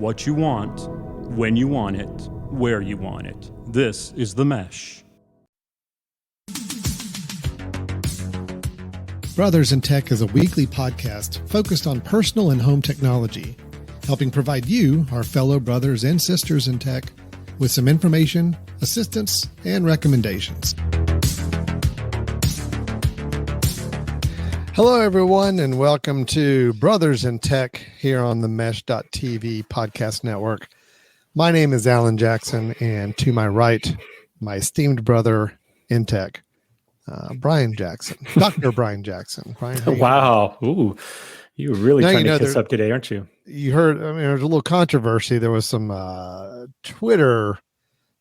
what you want, when you want it, where you want it. This is The Mesh. Brothers in Tech is a weekly podcast focused on personal and home technology, helping provide you, our fellow brothers and sisters in tech, with some information, assistance, and recommendations. Hello, everyone, and welcome to Brothers in Tech here on the Mesh.tv podcast network. My name is Alan Jackson, and to my right, my esteemed brother in tech, Brian Jackson, Dr. Brian Jackson. Brian, wow. Ooh, you're really trying to kiss up today, aren't you? You heard, there's a little controversy. There was some Twitter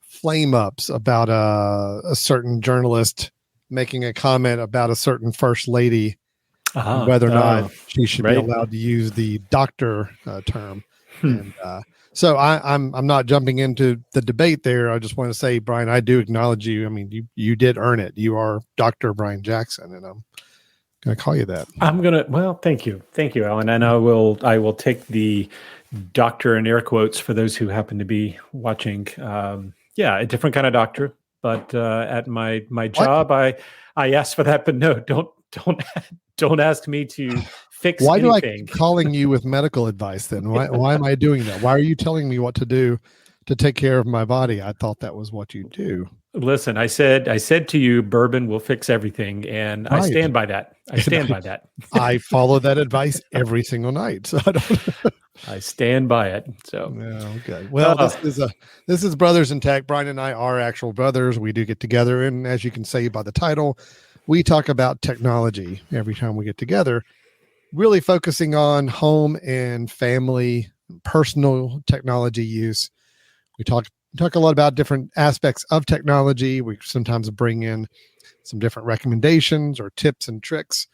flame-ups about a certain journalist making a comment about a certain first lady, whether or not she should be allowed to use the doctor term. And so I'm not jumping into the debate there. I just want to say, Brian, I do acknowledge you. I mean, you did earn it. You are Dr. Brian Jackson, and I'm going to call you that. Well, thank you. Thank you, Alan. And I will take the doctor in air quotes for those who happen to be watching. A different kind of doctor, but at my job, I asked for that, but no, don't ask me to fix Why anything. do I keep calling you with medical advice then? Why am I doing that? Why are you telling me what to do to take care of my body? I thought that was what you do. Listen, I said to you, bourbon will fix everything, and right. I stand by that. I follow that advice every single night. So I stand by it. So okay. Well, this is Brothers in Tech. Brian and I are actual brothers. We do get together, and as you can see by the title, we talk about technology every time we get together, really focusing on home and family, personal technology use. We talk a lot about different aspects of technology. We sometimes bring in some different recommendations or tips and tricks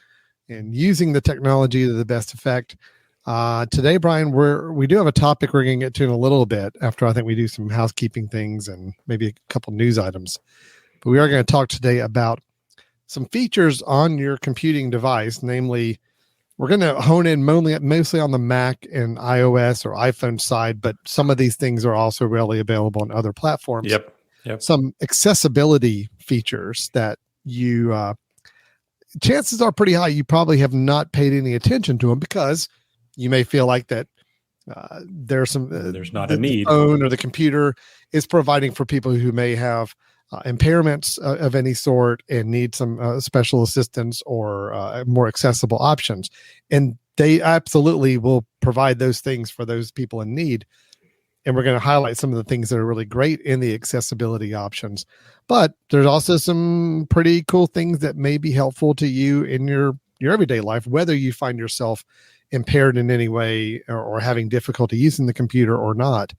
in using the technology to the best effect. Today, Brian, we do have a topic we're going to get to in a little bit after I think we do some housekeeping things and maybe a couple news items. But we are going to talk today about some features on your computing device. Namely, we're going to hone in mostly on the Mac and iOS or iPhone side, but some of these things are also readily available on other platforms. Yep. Some accessibility features that you, chances are pretty high, you probably have not paid any attention to them because you may feel like that there's not a need. The phone or the computer is providing for people who may have impairments of any sort and need some special assistance or more accessible options. And they absolutely will provide those things for those people in need. And we're going to highlight some of the things that are really great in the accessibility options. But there's also some pretty cool things that may be helpful to you in your everyday life, whether you find yourself impaired in any way or having difficulty using the computer or not.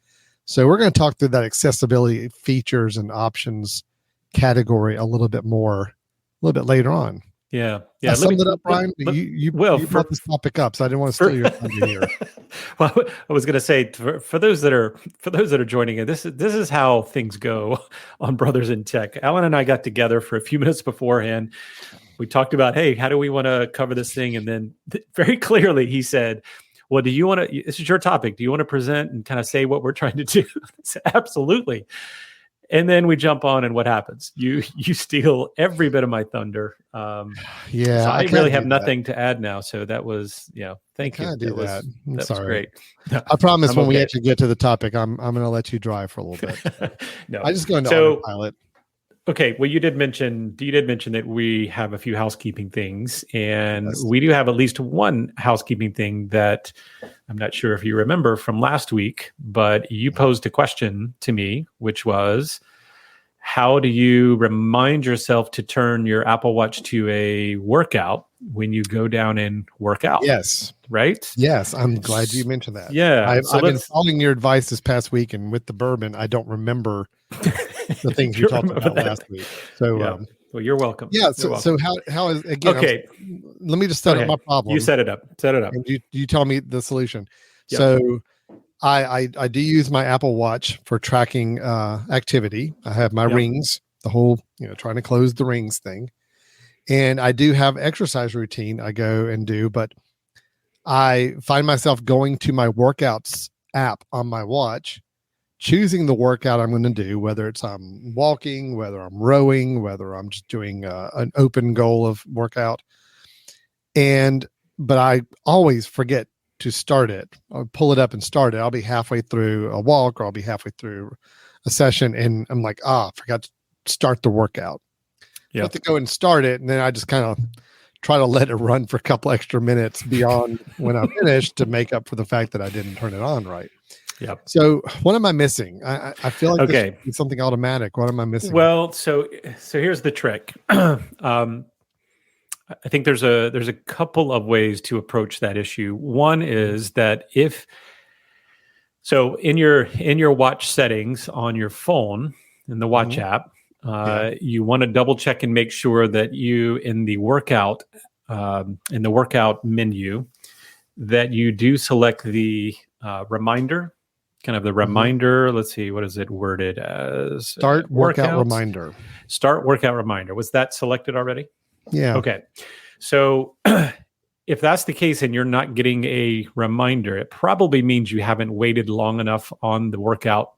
So we're going to talk through that accessibility features and options category a little bit later on. Yeah. I summed it up, Brian. You brought this topic up, so I didn't want to steal your thunder here. Well, I was going to say for those that are joining in, this is how things go on Brothers in Tech. Alan and I got together for a few minutes beforehand. We talked about, hey, how do we want to cover this thing? And then very clearly he said, well, do you want to, this is your topic. Do you want to present and kind of say what we're trying to do? Absolutely. And then we jump on and what happens? You steal every bit of my thunder. So I really have nothing to add now. So that was, thank you. That was great. I promise when we actually get to the topic, I'm going to let you drive for a little bit. No. I just go into autopilot. Okay. Well, you did mention that we have a few housekeeping things, and we do have at least one housekeeping thing that I'm not sure if you remember from last week, but you posed a question to me, which was, how do you remind yourself to turn your Apple Watch to a workout when you go down and work out? Yes. Right? Yes. I'm glad you mentioned that. Yeah. I've been following your advice this past week, and with the bourbon, I don't remember the things you talked about last week. So, well, you're welcome. Yeah. So how is, again, okay. Let me just set up my problem. You set it up. And you tell me the solution. Yep. So I do use my Apple Watch for tracking activity. I have my rings, the whole, trying to close the rings thing. And I do have exercise routine I go and do, but I find myself going to my workouts app on my watch, choosing the workout I'm going to do, whether it's I'm walking, whether I'm rowing, whether I'm just doing an open goal of workout. But I always forget to start it. I'll pull it up and start it. I'll be halfway through a walk, or I'll be halfway through a session, and I'm like, I forgot to start the workout. I have to go and start it, and then I just kind of try to let it run for a couple extra minutes beyond when I finish to make up for the fact that I didn't turn it on right. Yep. So what am I missing? I feel like this should be something automatic. What am I missing? Well, so here's the trick. I think there's a couple of ways to approach that issue. One is that in your watch settings on your phone, in the watch app, you want to double check and make sure that you in the workout menu that you do select the reminder, kind of the reminder. Let's see, what is it worded as? Start workout reminder. Start workout reminder. Was that selected already? Yeah. Okay. So if that's the case and you're not getting a reminder, it probably means you haven't waited long enough on the workout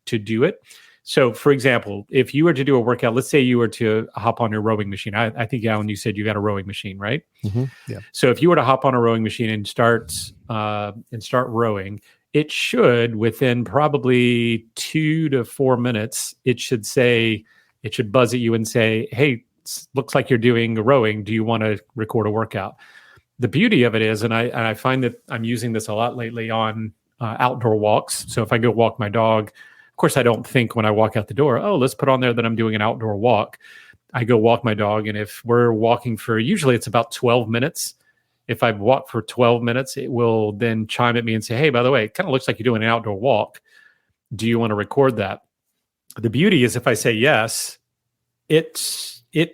to do it. So, for example, if you were to do a workout, let's say you were to hop on your rowing machine. I think, Alan, you said you got a rowing machine, right? Mm-hmm. Yeah. So if you were to hop on a rowing machine and start rowing, it should, within probably 2 to 4 minutes, it should buzz at you and say, hey, looks like you're doing rowing. Do you want to record a workout? The beauty of it is, and I find that I'm using this a lot lately on outdoor walks. So if I go walk my dog, of course, I don't think when I walk out the door, let's put on there that I'm doing an outdoor walk. I go walk my dog. And if we're walking for, usually it's about 12 minutes. If I've walked for 12 minutes, it will then chime at me and say, hey, by the way, it kind of looks like you're doing an outdoor walk. Do you want to record that? The beauty is if I say yes, it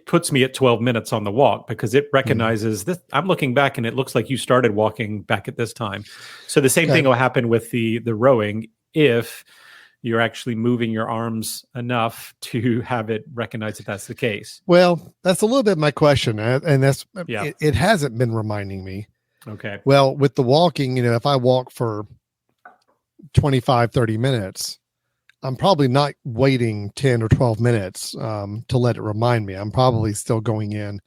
puts me at 12 minutes on the walk because it recognizes this. I'm looking back and it looks like you started walking back at this time. So the same thing will happen with the rowing if you're actually moving your arms enough to have it recognize that that's the case. Well, that's a little bit my question. And that's, it hasn't been reminding me. Okay. Well, with the walking, if I walk for 25, 30 minutes, I'm probably not waiting 10 or 12 minutes to let it remind me. I'm probably still going in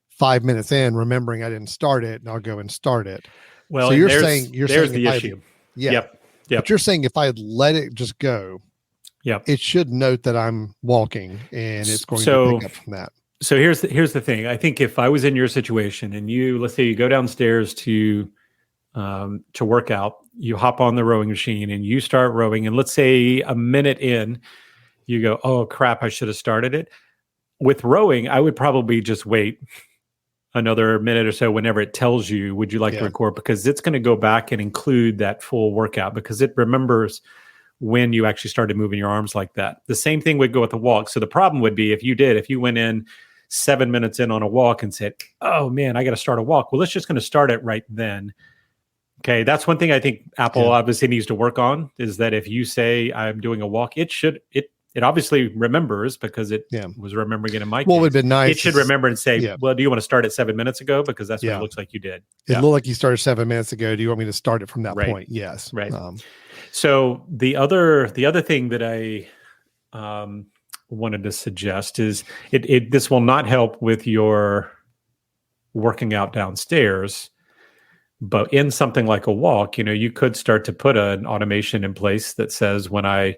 5 minutes in, remembering I didn't start it, and I'll go and start it. Well, so there's the issue. Yep. But you're saying if I let it just go, it should note that I'm walking, and it's going to pick up from that. So here's the thing. I think if I was in your situation and let's say you go downstairs to work out, you hop on the rowing machine and you start rowing, and let's say a minute in, you go, oh crap, I should have started it. With rowing, I would probably just wait another minute or so whenever it tells you, would you like to record? Because it's going to go back and include that full workout because it remembers when you actually started moving your arms like that. The same thing would go with the walk. So the problem would be if you went in 7 minutes in on a walk and said, oh man, I got to start a walk. Well, it's just going to start it right then. Okay. That's one thing I think Apple obviously needs to work on is that if you say I'm doing a walk, it obviously remembers because it was remembering it in my case. What would have been nice. It should remember and say, well, do you want to start at 7 minutes ago? Because that's what it looks like you did. It looked like you started 7 minutes ago. Do you want me to start it from that point? Yes. Right. So the other thing that I wanted to suggest is this will not help with your working out downstairs, but in something like a walk, you could start to put an automation in place that says when I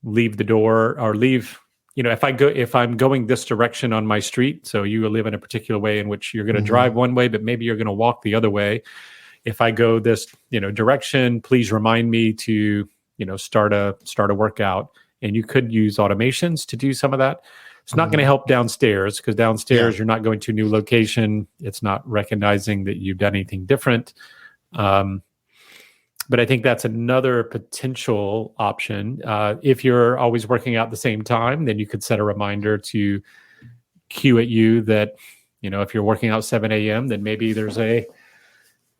leave the door or leave, if I'm going this direction on my street, so you live in a particular way in which you're going to drive one way, but maybe you're going to walk the other way. If I go this, direction, please remind me to, start a workout. And you could use automations to do some of that. It's not going to help downstairs because downstairs you're not going to a new location. It's not recognizing that you've done anything different. But I think that's another potential option. If you're always working out at the same time, then you could set a reminder to cue at you that, if you're working out 7 a.m., then maybe there's a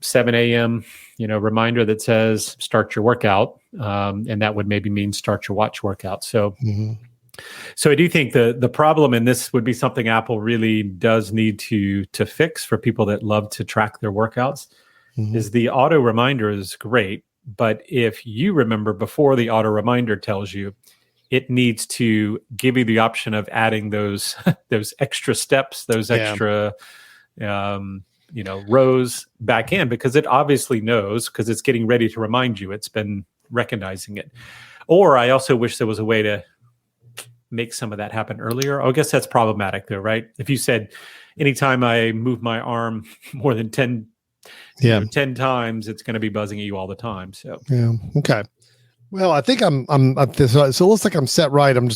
7 a.m., reminder that says start your workout. And that would maybe mean start your watch workout. So, so I do think the problem, and this would be something Apple really does need to fix for people that love to track their workouts, is the auto reminder is great. But if you remember before the auto reminder tells you, it needs to give you the option of adding those those extra steps, those extra rows back in, because it obviously knows, because it's getting ready to remind you. It's been recognizing it. Or I also wish there was a way to make some of that happen earlier. I guess that's problematic though, right? If you said, anytime I move my arm more than 10 times, it's going to be buzzing at you all the time. So, yeah. Okay. Well, I think I'm up this. So it looks like I'm set right. I'm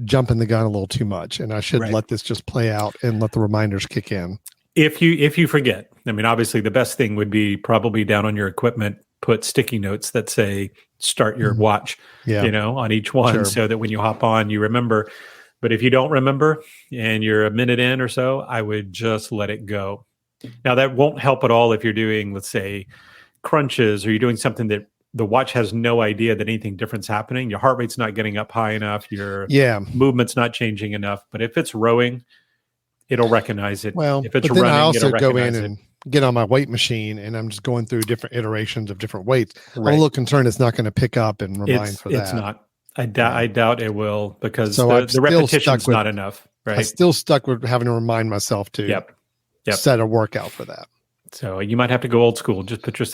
jumping the gun a little too much, and I should let this just play out and let the reminders kick in. If you forget, I mean, obviously the best thing would be probably down on your equipment, put sticky notes that say start your watch, on each one, so that when you hop on, you remember. But if you don't remember and you're a minute in or so, I would just let it go. Now that won't help at all if you're doing, let's say, crunches, or you're doing something that the watch has no idea that anything different's happening. Your heart rate's not getting up high enough. Your movement's not changing enough. But if it's rowing, it'll recognize it. Well, if it's but then running, I also it'll go recognize in it. and get on my weight machine, and I'm just going through different iterations of different weights. Right. I'm a little concerned it's not going to pick up and remind for that. It's not. I doubt it will, because So the repetition's not enough. Right. I'm still stuck with having to remind myself to set a workout for that. So you might have to go old school. Just put your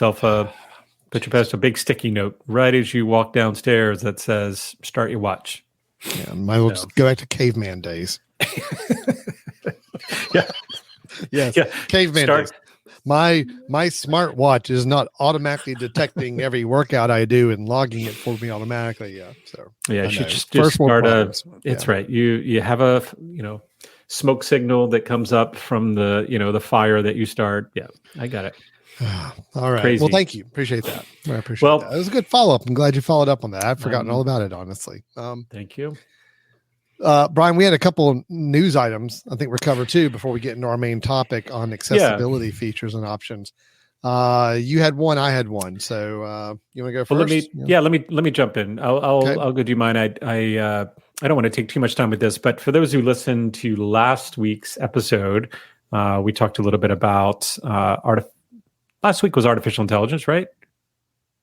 past a big sticky note right as you walk downstairs that says "Start your watch." Yeah, might as well just go back to caveman days. Yes, caveman days. My smartwatch is not automatically detecting every workout I do and logging it for me automatically. Yeah, so you should just start It's right. You have a smoke signal that comes up from the fire that you start. Yeah, I got it. All right. Crazy. Well, thank you. Appreciate that. I appreciate that. It was a good follow-up. I'm glad you followed up on that. I've forgotten all about it, honestly. Thank you. Brian, we had a couple of news items I think we're covered too before we get into our main topic on accessibility features and options. You had one, I had one. So you want to go first? Let me jump in. I'll go do mine. I don't want to take too much time with this, but for those who listened to last week's episode, we talked a little bit about last week was artificial intelligence, right?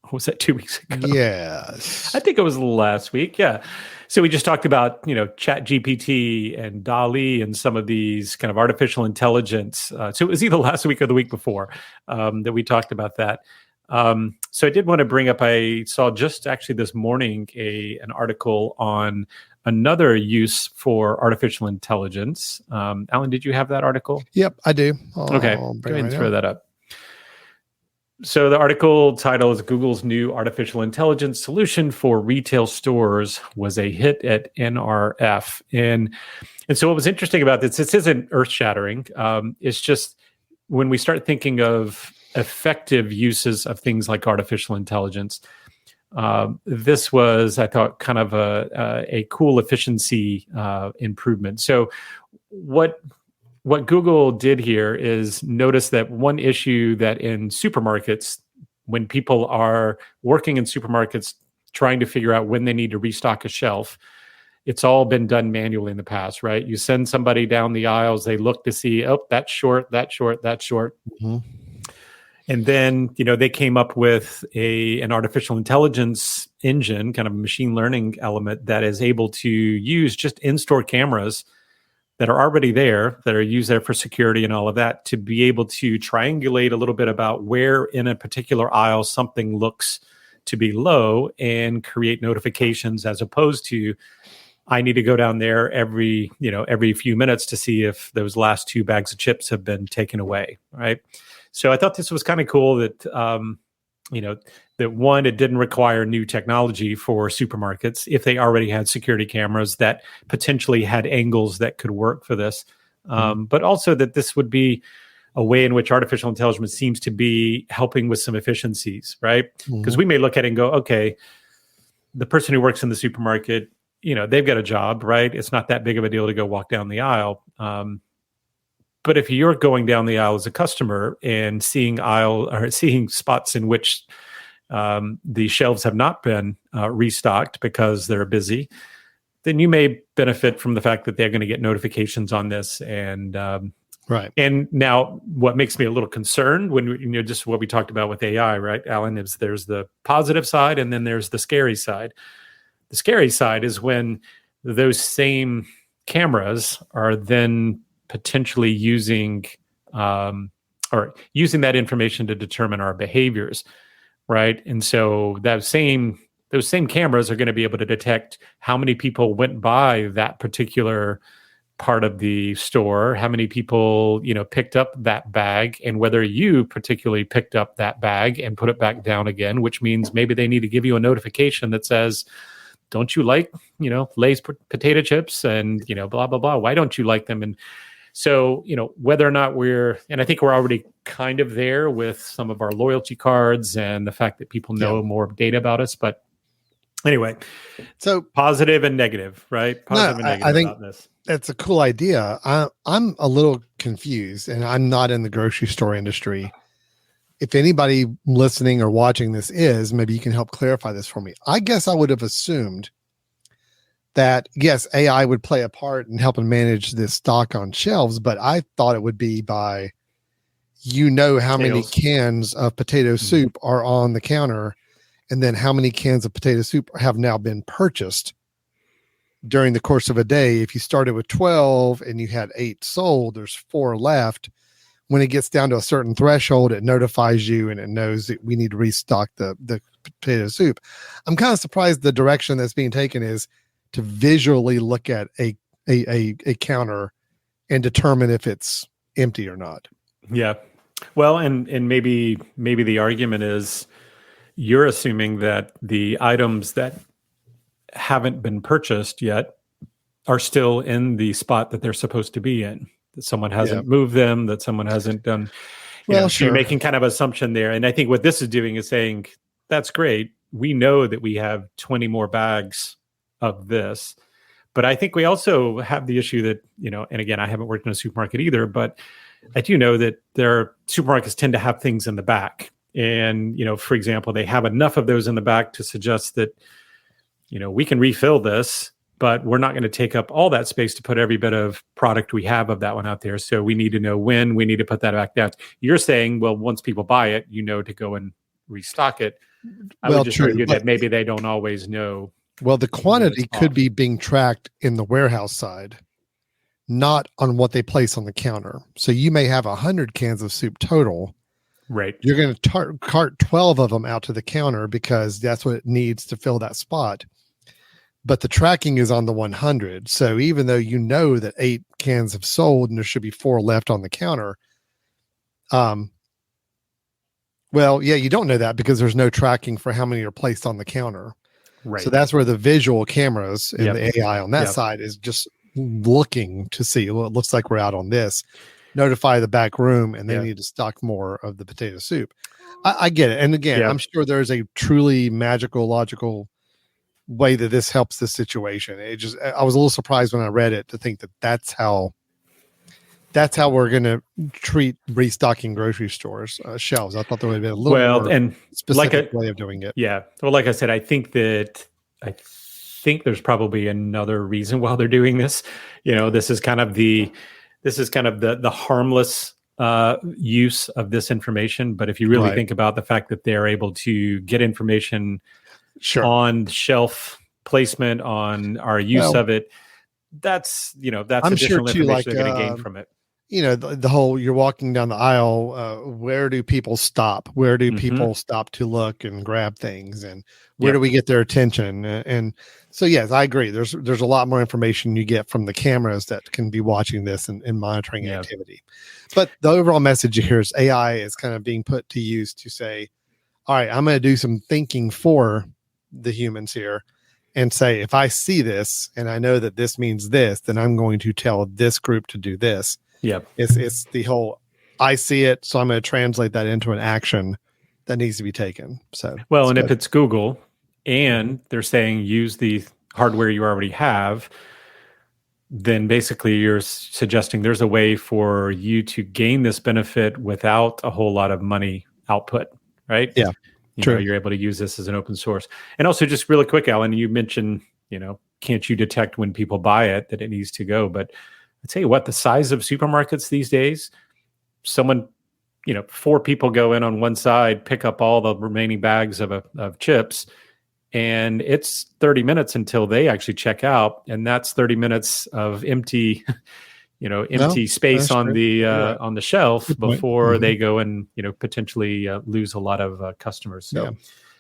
Or was that 2 weeks ago? Yes. I think it was last week. Yeah. So we just talked about, Chat GPT and DALL-E and some of these kind of artificial intelligence. So it was either last week or the week before that we talked about that. So I did want to bring up, I saw just actually this morning an article on another use for artificial intelligence. Alan, did you have that article? Yep, I do. Okay, go ahead and throw that up. So the article title is Google's new artificial intelligence solution for retail stores was a hit at NRF. And so what was interesting about this isn't earth-shattering. It's just when we start thinking of effective uses of things like artificial intelligence, this was, I thought, kind of a cool efficiency improvement. So what Google did here is notice that one issue that in supermarkets, when people are working in supermarkets trying to figure out when they need to restock a shelf, it's all been done manually in the past, right? You send somebody down the aisles, they look to see, oh, that's short, that's short, that's short. Mm-hmm. And then, they came up with an artificial intelligence engine, kind of a machine learning element that is able to use just in-store cameras that are already there, that are used there for security and all of that, to be able to triangulate a little bit about where in a particular aisle something looks to be low and create notifications, as opposed to, I need to go down there every few minutes to see if those last 2 bags of chips have been taken away, right? So I thought this was kind of cool that, that one, it didn't require new technology for supermarkets if they already had security cameras that potentially had angles that could work for this. But also that this would be a way in which artificial intelligence seems to be helping with some efficiencies, right? Because we may look at it and go, okay, the person who works in the supermarket, they've got a job, right? It's not that big of a deal to go walk down the aisle. But if you're going down the aisle as a customer and seeing spots in which the shelves have not been restocked because they're busy, then you may benefit from the fact that they're going to get notifications on this and Right. And now what makes me a little concerned when, just what we talked about with AI, right, Alan, is there's the positive side and then there's the scary side. The scary side is when those same cameras are then potentially using using that information to determine our behaviors, right? And so those same cameras are going to be able to detect how many people went by that particular part of the store, how many people, picked up that bag, and whether you particularly picked up that bag and put it back down again, which means maybe they need to give you a notification that says, don't you like, Lay's potato chips and, blah, blah, blah. Why don't you like them? And so, whether or not and I think we're already kind of there with some of our loyalty cards and the fact that people know more data about us. But anyway, so positive and negative, right? Positive and negative I think about this. That's a cool idea. I'm a little confused, and I'm not in the grocery store industry. If anybody listening or watching this is, maybe you can help clarify this for me. I guess I would have assumed that, yes, AI would play a part in helping manage this stock on shelves, but I thought it would be by, how many cans of potato soup are on the counter, and then how many cans of potato soup have now been purchased during the course of a day. If you started with 12 and you had 8 sold, there's 4 left. When it gets down to a certain threshold, it notifies you and it knows that we need to restock the potato soup. I'm kind of surprised the direction that's being taken is to visually look at a counter and determine if it's empty or not. Yeah. Well, and maybe the argument is you're assuming that the items that haven't been purchased yet are still in the spot that they're supposed to be in, that someone hasn't moved them, that someone hasn't done. So you're making kind of assumption there. And I think what this is doing is saying, that's great. We know that we have 20 more bags of this. But I think we also have the issue that, and again, I haven't worked in a supermarket either, but I do know that supermarkets tend to have things in the back. And, for example, they have enough of those in the back to suggest that, we can refill this, but we're not going to take up all that space to put every bit of product we have of that one out there. So we need to know when we need to put that back down. You're saying, well, once people buy it, to go and restock it. I would just argue that maybe they don't always know. Well, the quantity could be being tracked in the warehouse side, not on what they place on the counter. So you may have 100 cans of soup total. Right. You're going to cart 12 of them out to the counter because that's what it needs to fill that spot. But the tracking is on the 100. So even though that 8 cans have sold and there should be 4 left on the counter, you don't know that because there's no tracking for how many are placed on the counter. Right. So that's where the visual cameras and the AI on that side is just looking to see, well, it looks like we're out on this. Notify the back room, and they need to stock more of the potato soup. I get it. And again, I'm sure there's a truly magical, logical way that this helps the situation. I was a little surprised when I read it to think that that's how we're going to treat restocking grocery stores shelves. I thought there would have been a little more and specific way of doing it. Yeah. Well, like I said, I think there's probably another reason why they're doing this. This is kind of the harmless use of this information. But if you really think about the fact that they're able to get information on shelf placement, on our use of it, that's additional information they're going to gain from it. The whole, you're walking down the aisle, where do people stop? Where do people stop to look and grab things? And where do we get their attention? And so, yes, I agree. There's a lot more information you get from the cameras that can be watching this and monitoring activity. But the overall message here is AI is kind of being put to use to say, all right, I'm going to do some thinking for the humans here and say, if I see this and I know that this means this, then I'm going to tell this group to do this. Yeah, it's the whole, I see it, so I'm going to translate that into an action that needs to be taken. So, well, and if it's Google and they're saying use the hardware you already have, then basically you're suggesting there's a way for you to gain this benefit without a whole lot of money output, right? Yeah, true. You're able to use this as an open source. And also, just really quick, Alan, you mentioned, can't you detect when people buy it that it needs to go? But tell you what, the size of supermarkets these days, someone, 4 people go in on one side, pick up all the remaining bags of chips, and it's 30 minutes until they actually check out. And that's 30 minutes of empty, empty space on on the shelf before they go and, potentially lose a lot of customers.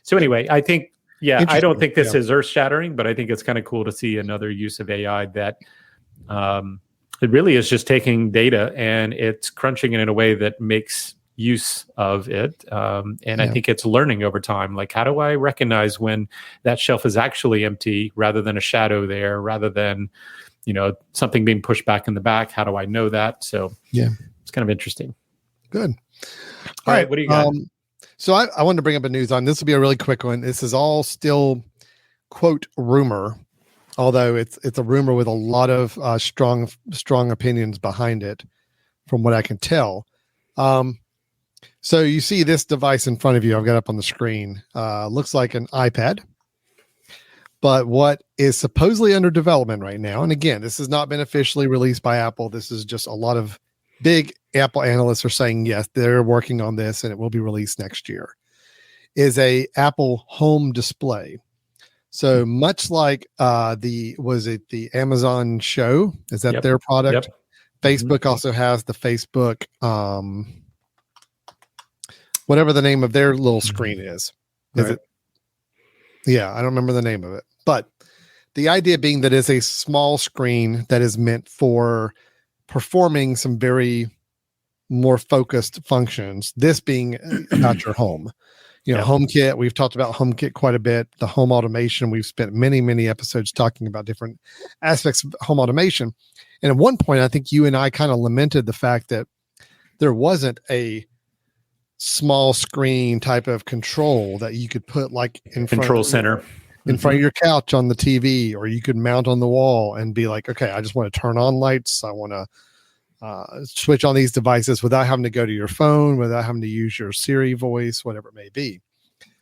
So anyway, I think, I don't think this is earth shattering, but I think it's kind of cool to see another use of AI that, it really is just taking data and it's crunching it in a way that makes use of it. And I think it's learning over time. Like, how do I recognize when that shelf is actually empty rather than a shadow there, rather than, something being pushed back in the back? How do I know that? So it's kind of interesting. Good. All right. What do you got? So I wanted to bring up a news on, this will be a really quick one. This is all still quote rumor, although it's a rumor with a lot of strong opinions behind it, from what I can tell. So you see this device in front of you. I've got up on the screen. Looks like an iPad, but what is supposedly under development right now, and again, this has not been officially released by Apple. This is just a lot of big Apple analysts are saying, yes, they're working on this and it will be released next year, is a Apple home display. So much like the Amazon Show? Is that their product? Facebook also has the Facebook, whatever the name of their little screen is. Is it? Yeah, I don't remember the name of it. But the idea being that it's a small screen that is meant for performing some very more focused functions. This being about your home. HomeKit, we've talked about HomeKit quite a bit. The home automation, we've spent many, many episodes talking about different aspects of home automation. And at one point, I think you and I kind of lamented the fact that there wasn't a small screen type of control that you could put like in control center in front of your couch on the TV, or you could mount on the wall and be like, okay, I just want to turn on lights. I want to switch on these devices without having to go to your phone, without having to use your Siri voice, whatever it may be.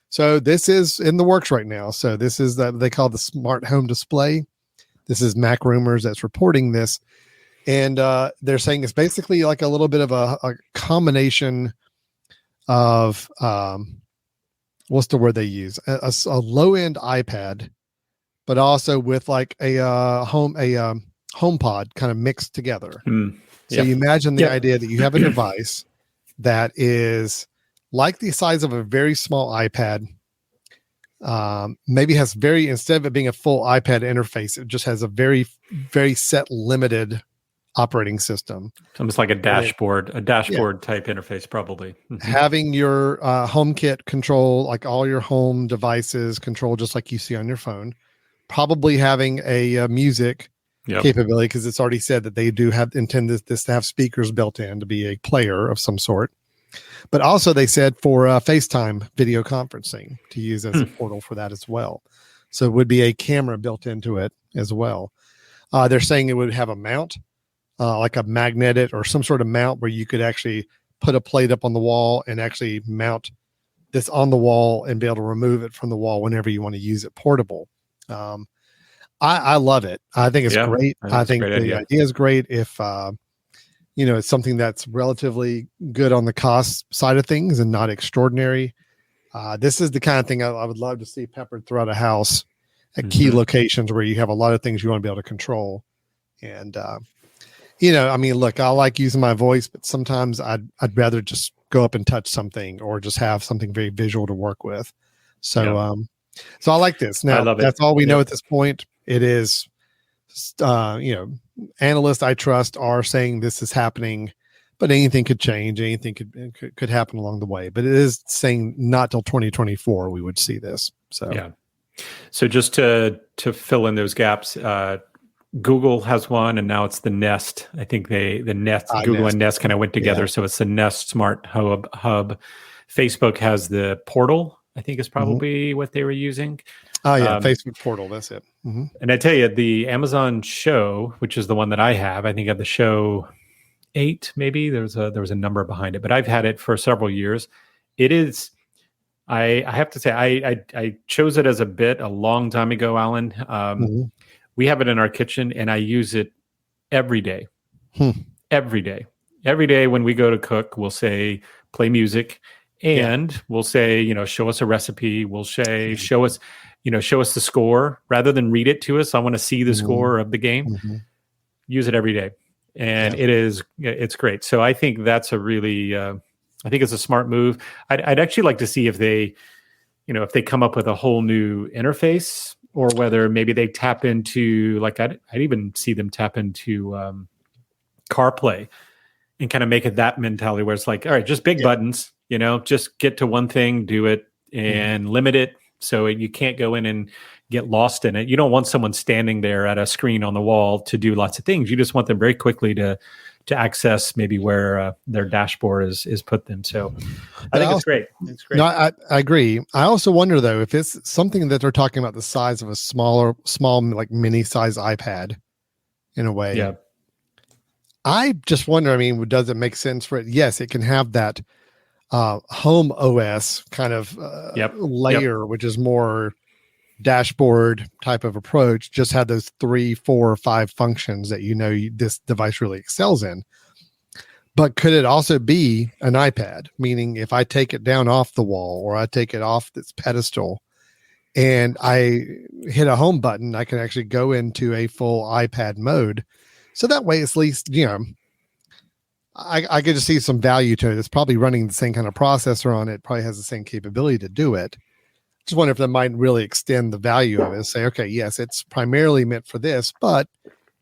So this is in the works right now. So this is that they call the smart home display. This is Mac Rumors that's reporting this. And they're saying it's basically like a little bit of a combination of what's the word they use? A low end iPad, but also with like a HomePod kind of mixed together. So you imagine the idea that you have a device that is like the size of a very small iPad, maybe has instead of it being a full iPad interface, it just has a very, very set limited operating system. Almost like a dashboard type interface, probably. Having your HomeKit control, like all your home devices control, just like you see on your phone. Probably having a music capability, because it's already said that they do intend this to have speakers built in to be a player of some sort. But also they said for FaceTime video conferencing to use as a portal for that as well. So it would be a camera built into it as well. They're saying it would have a mount, like a magnetic or some sort of mount where you could actually put a plate up on the wall and actually mount this on the wall and be able to remove it from the wall whenever you want to use it portable. I love it. I think it's great. I think the idea is great. If, it's something that's relatively good on the cost side of things and not extraordinary. This is the kind of thing I would love to see peppered throughout a house at key locations where you have a lot of things you want to be able to control. And, look, I like using my voice, but sometimes I'd rather just go up and touch something or just have something very visual to work with. So, so I like this. Now, that's all we know at this point. It is, analysts I trust are saying this is happening, but anything could change. Anything could happen along the way. But it is saying not till 2024 we would see this. So So just to fill in those gaps, Google has one, and now it's the Nest. I think Google Nest. And Nest kind of went together, so it's the Nest Smart Hub. Facebook has the Portal. I think is probably what they were using. Oh yeah, Facebook Portal. That's it. And I tell you, the Amazon Show, which is the one that I have, I think at the Show 8, maybe there was a number behind it, but I've had it for several years. It is. I have to say, I chose it as a long time ago, Alan. We have it in our kitchen, and I use it every day. every day. Every day when we go to cook, we'll say, play music, and we'll say, show us a recipe. We'll say, show us the score rather than read it to us. I want to see the score of the game. Use it every day. And it's great. So I think that's a really, I think it's a smart move. I'd actually like to see if they come up with a whole new interface, or whether maybe they tap into, like, I'd even see them tap into CarPlay and kind of make it that mentality where it's like, all right, just big buttons, just get to one thing, do it, and limit it. So you can't go in and get lost in it. You don't want someone standing there at a screen on the wall to do lots of things. You just want them very quickly to access maybe where their dashboard is put them. So I think it's great. It's great. No, I agree. I also wonder though, if it's something that they're talking about the size of a small, like mini size iPad in a way. Yeah. I just wonder, I mean, does it make sense for it? Yes, it can have that home OS kind of layer, which is more dashboard type of approach, just had those 3, 4, or 5 functions that this device really excels in. But could it also be an iPad? Meaning, if I take it down off the wall, or I take it off its pedestal and I hit a home button, I can actually go into a full iPad mode. So that way, at least, I get to see some value to it. It's probably running the same kind of processor on it, probably has the same capability to do it. Just wonder if that might really extend the value of it. Say, okay, yes, it's primarily meant for this, but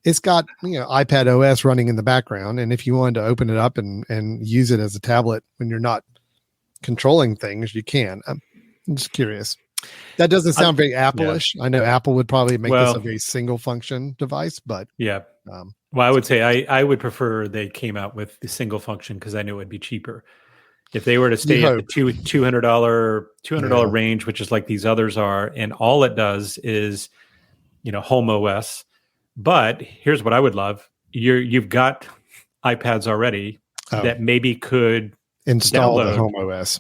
it's got iPad OS running in the background, and if you wanted to open it up and use it as a tablet when you're not controlling things, you can. I'm just curious. That doesn't sound very Apple-ish. I know Apple would probably make this a very single function device, but I would say I would prefer they came out with the single function, because I know it would be cheaper. If they were to stay at the $200 range, which is like these others are, and all it does is, home OS. But here's what I would love: you've got iPads already that maybe could install the home OS,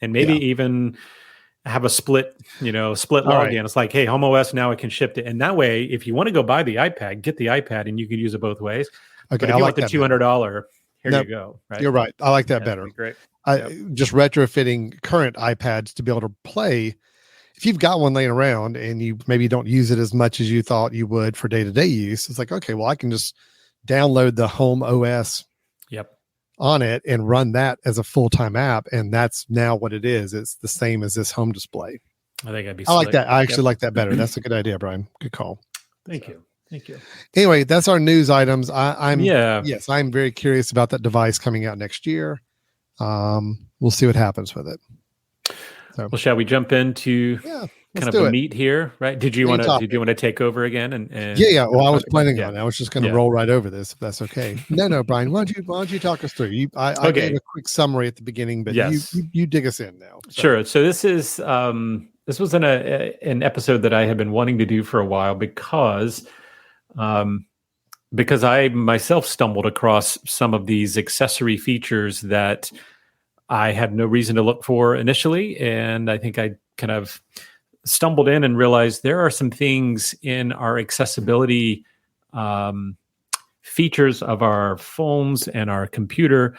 and maybe even have a split login. It's like, hey, home OS, now I can ship it, and that way, if you want to go buy the iPad, get the iPad, and you can use it both ways. Okay, but if you want the $200. Here you go. Right? You're right. I like that better. Great. Just retrofitting current iPads to be able to play. If you've got one laying around and you maybe don't use it as much as you thought you would for day-to-day use, it's like, okay, well, I can just download the home OS on it and run that as a full-time app. And that's now what it is. It's the same as this home display. I think I'd be I like that. I actually like that better. That's a good idea, Brian. Good call. Thank you. Anyway, that's our news items. I'm very curious about that device coming out next year. We'll see what happens with it. So, well, shall we jump into kind of the meat here? Right? Did you want to take over again? And Well, I was planning on it. I was just going to roll right over this, if that's okay. No, Brian. Why don't you talk us through? I gave a quick summary at the beginning, but you dig us in now. So. Sure. So this was an episode that I had been wanting to do for a while, because I myself stumbled across some of these accessory features that I had no reason to look for initially. And I think I kind of stumbled in and realized there are some things in our accessibility features of our phones and our computer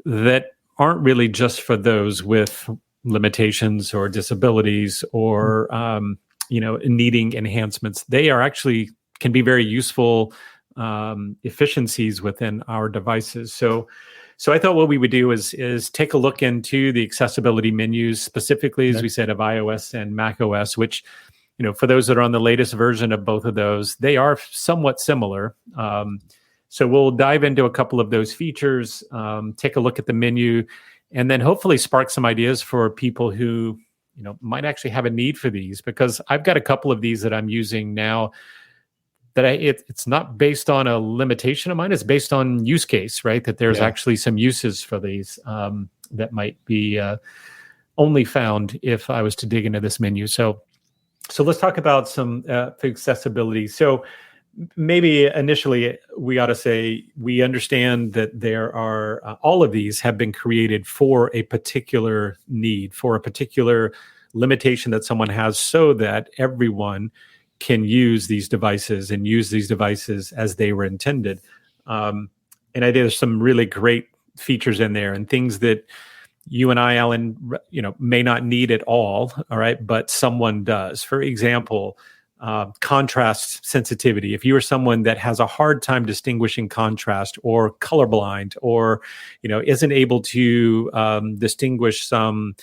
that aren't really just for those with limitations or disabilities or, needing enhancements. They are actually can be very useful efficiencies within our devices. So I thought what we would do is take a look into the accessibility menus, specifically, as we said, of iOS and macOS, which, for those that are on the latest version of both of those, they are somewhat similar. So we'll dive into a couple of those features, take a look at the menu, and then hopefully spark some ideas for people who, might actually have a need for these, because I've got a couple of these that I'm using now that it's not based on a limitation of mine. It's based on use case, right? That there's actually some uses for these that might be only found if I was to dig into this menu. So let's talk about some accessibility. So maybe initially we ought to say we understand that there are all of these have been created for a particular need, for a particular limitation that someone has, so that everyone can use these devices and use these devices as they were intended. And there's some really great features in there and things that you and I, Alan, may not need at all. All right. But someone does. For example, contrast sensitivity. If you are someone that has a hard time distinguishing contrast or colorblind or, isn't able to distinguish some,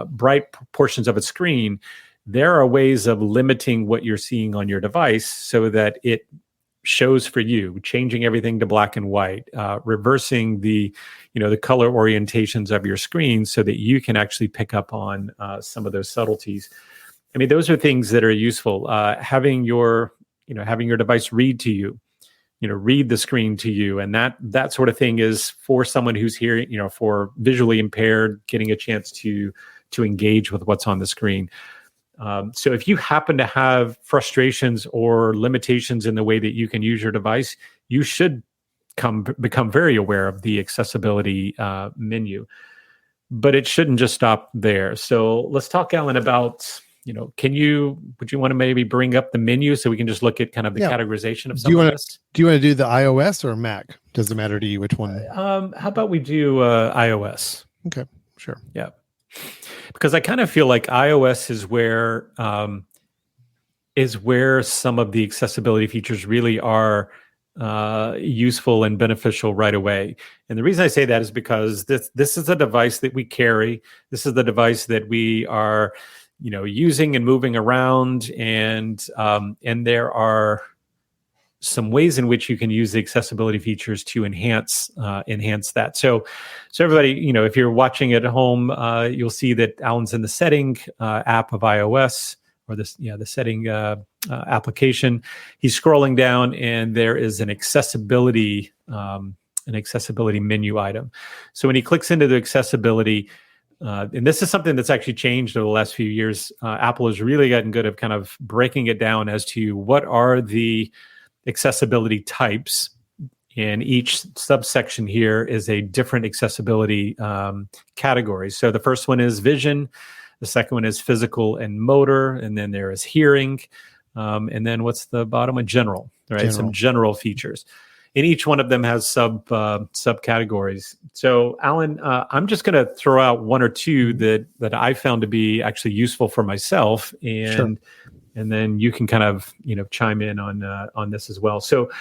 bright portions of a screen, there are ways of limiting what you're seeing on your device so that it shows for you, changing everything to black and white, reversing the color orientations of your screen so that you can actually pick up on some of those subtleties. I mean, those are things that are useful. Having your device read to you, read the screen to you, and that sort of thing is for someone who's hearing, for visually impaired, getting a chance to engage with what's on the screen. So if you happen to have frustrations or limitations in the way that you can use your device, you should become very aware of the accessibility menu. But it shouldn't just stop there. So let's talk, Alan, about, would you want to maybe bring up the menu so we can just look at kind of the categorization of some of this? Do you want to do the iOS or Mac? Does it matter to you which one? How about we do iOS? Okay, sure. Yeah. Because I kind of feel like iOS is where some of the accessibility features really are useful and beneficial right away. And the reason I say that is because this is a device that we carry. This is the device that we are, using and moving around, and there are some ways in which you can use the accessibility features to enhance that. So everybody, if you're watching at home, you'll see that Alan's in the setting app of iOS, or the setting application. He's scrolling down, and there is an accessibility menu item. So when he clicks into the accessibility, and this is something that's actually changed over the last few years, Apple has really gotten good at kind of breaking it down as to what are the accessibility types, and each subsection here is a different accessibility category. So the first one is vision, the second one is physical and motor, and then there is hearing, and then what's the bottom one? General, right? Some general features. And each one of them has subcategories. So, Alan, I'm just going to throw out one or two that I found to be actually useful for myself, and then you can kind of chime in on this as well. So,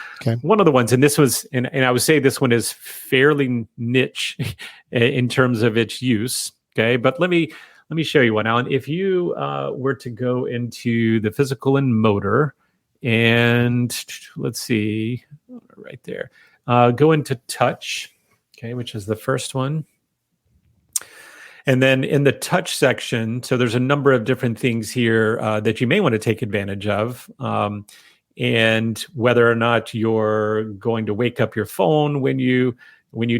one of the ones, and this was, and I would say this one is fairly niche in terms of its use. Okay, but let me show you one, Alan. If you were to go into the physical and motor, and let's see, right there, go into touch, okay, which is the first one. And then in the touch section, so there's a number of different things here that you may want to take advantage of. And whether or not you're going to wake up your phone when you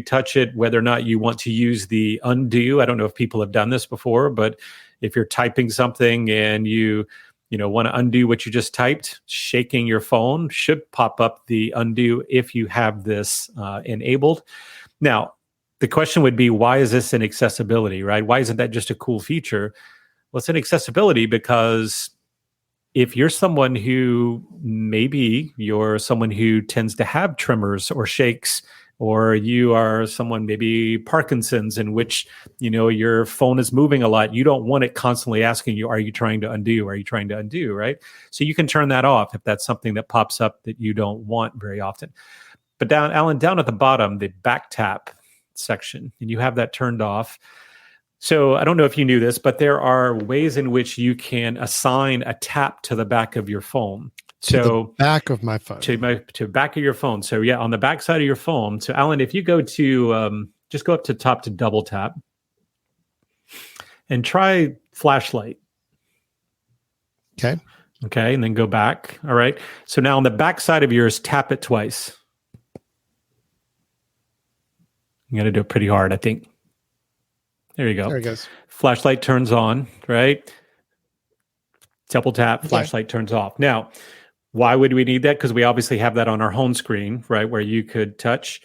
touch it, whether or not you want to use the undo. I don't know if people have done this before, but if you're typing something and you want to undo what you just typed, shaking your phone should pop up the undo if you have this enabled. Now, the question would be, why is this an accessibility, right? Why isn't that just a cool feature? Well, it's an accessibility because if you're someone who tends to have tremors or shakes, or you are someone maybe Parkinson's, in which your phone is moving a lot, you don't want it constantly asking you, are you trying to undo? Are you trying to undo, right? So you can turn that off if that's something that pops up that you don't want very often. But down at the bottom, the back tap section, and you have that turned off. So I don't know if you knew this, but there are ways in which you can assign a tap to the back of your phone. To the back of my phone. To back of your phone. So yeah, on the back side of your phone. So Alan, if you go to just go up to top to double tap and try flashlight. Okay, and then go back. All right. So now on the back side of yours, tap it twice. You got to do it pretty hard, I think. There you go. There it goes. Flashlight turns on, right? Double tap, flashlight turns off. Now, why would we need that? Because we obviously have that on our home screen, right, where you could touch.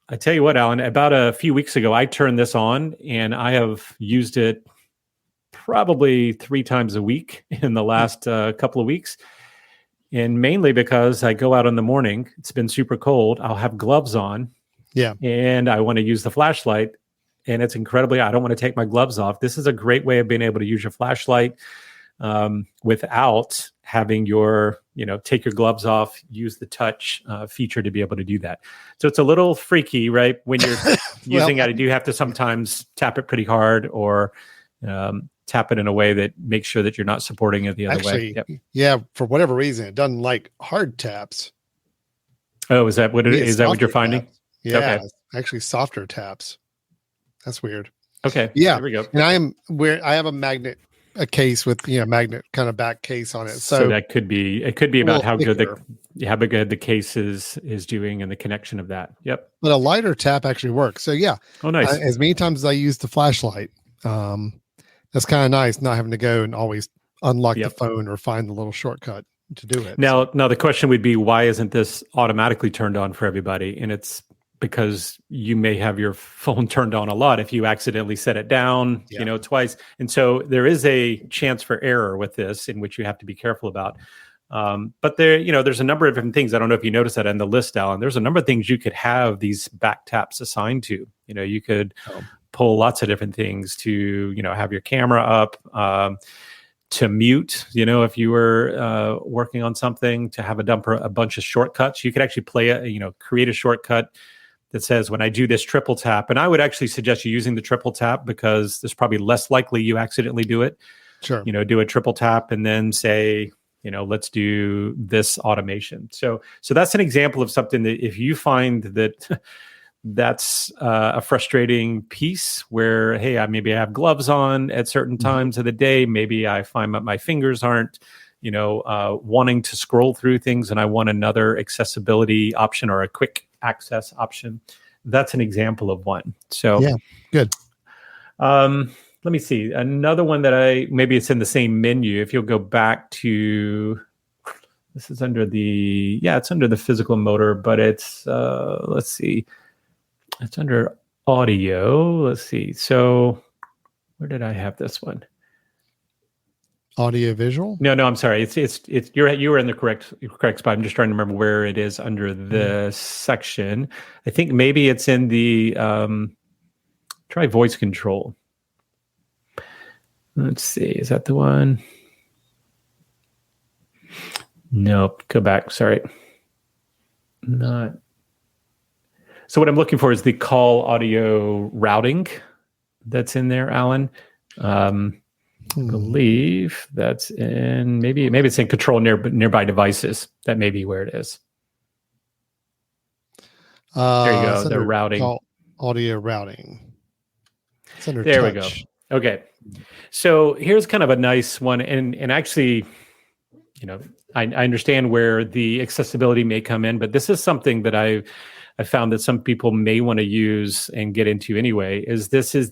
I tell you what, Alan, about a few weeks ago, I turned this on, and I have used it probably 3 times a week in the last couple of weeks. And mainly because I go out in the morning, it's been super cold. I'll have gloves on. Yeah. And I want to use the flashlight. And it's incredibly, I don't want to take my gloves off. This is a great way of being able to use your flashlight without having your, take your gloves off, use the touch feature to be able to do that. So it's a little freaky, right? When you're using it, you have to sometimes tap it pretty hard or tap it in a way that makes sure that you're not supporting it the other way. Yep. Yeah, for whatever reason, it doesn't like hard taps. Oh, is that what it is? Is that what you're finding? Taps. Yeah, okay. Actually softer taps. That's weird. Okay. Yeah. There we go. And I have a case with magnet kind of back case on it. So that could be about how good the case is doing and the connection of that. Yep. But a lighter tap actually works. So yeah. Oh, nice. As many times as I use the flashlight, that's kind of nice, not having to go and always unlock the phone or find the little shortcut to do it. Now the question would be, why isn't this automatically turned on for everybody? And it's because you may have your phone turned on a lot if you accidentally set it down, twice. And so there is a chance for error with this, in which you have to be careful about. But there's a number of different things. I don't know if you noticed that in the list, Alan. There's a number of things you could have these back taps assigned to. You could pull lots of different things to, have your camera up, to mute, if you were working on something, to have a bunch of shortcuts. You could actually create a shortcut that says, when I do this triple tap, and I would actually suggest you using the triple tap because there's probably less likely you accidentally do it. Sure. Do a triple tap and then say, let's do this automation. So that's an example of something that if you find that that's a frustrating piece where, hey, maybe I have gloves on at certain times of the day. Maybe I find that my fingers aren't, wanting to scroll through things and I want another accessibility option or a quick access option. That's an example of one. So yeah, good. Let me see. Another one that maybe it's in the same menu. If you'll go back to, this is under it's under the physical motor, but it's, let's see. It's under audio. Let's see. So where did I have this one? Audio visual? No, I'm sorry. It's you were in the correct spot. I'm just trying to remember where it is under the section. I think maybe it's in the try voice control. Let's see. Is that the one? Nope. Go back. Sorry. Not. So what I'm looking for is the call audio routing that's in there, Alan. I believe that's in maybe it's in control nearby devices. That may be where it is. There you go. The routing. Audio routing. It's under there touch. We go. Okay. So here's kind of a nice one. And actually, I understand where the accessibility may come in, but this is something that I found that some people may want to use and get into anyway, this is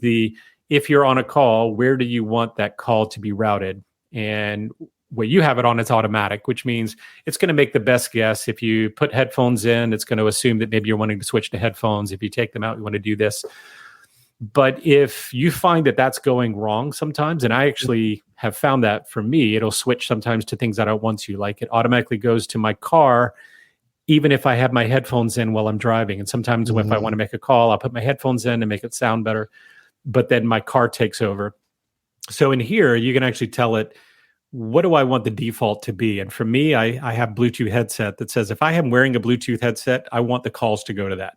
if you're on a call, where do you want that call to be routed? And where you have it on, it's automatic, which means it's going to make the best guess. If you put headphones in, it's going to assume that maybe you're wanting to switch to headphones. If you take them out, you want to do this. But if you find that that's going wrong sometimes, and I actually have found that for me, it'll switch sometimes to things I don't want to, like it automatically goes to my car, even if I have my headphones in while I'm driving. And sometimes if I want to make a call, I'll put my headphones in and make it sound better. But then my car takes over. So in here, you can actually tell it, what do I want the default to be? And for me, I have Bluetooth headset that says, if I am wearing a Bluetooth headset, I want the calls to go to that.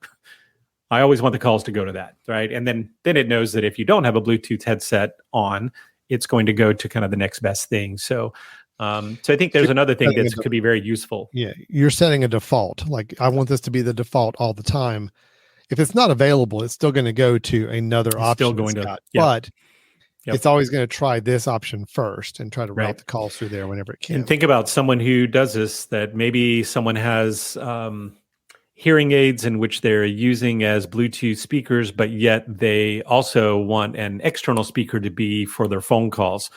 I always want the calls to go to that, right? And then it knows that if you don't have a Bluetooth headset on, it's going to go to kind of the next best thing. So I think there's another thing that could be very useful. Yeah, you're setting a default. Like, I want this to be the default all the time. If it's not available, it's still going to go to another option. Still going to, but it's always going to try this option first and try to route the calls through there whenever it can. And think about someone who does this, that maybe someone has hearing aids in which they're using as Bluetooth speakers, but yet they also want an external speaker to be for their phone calls.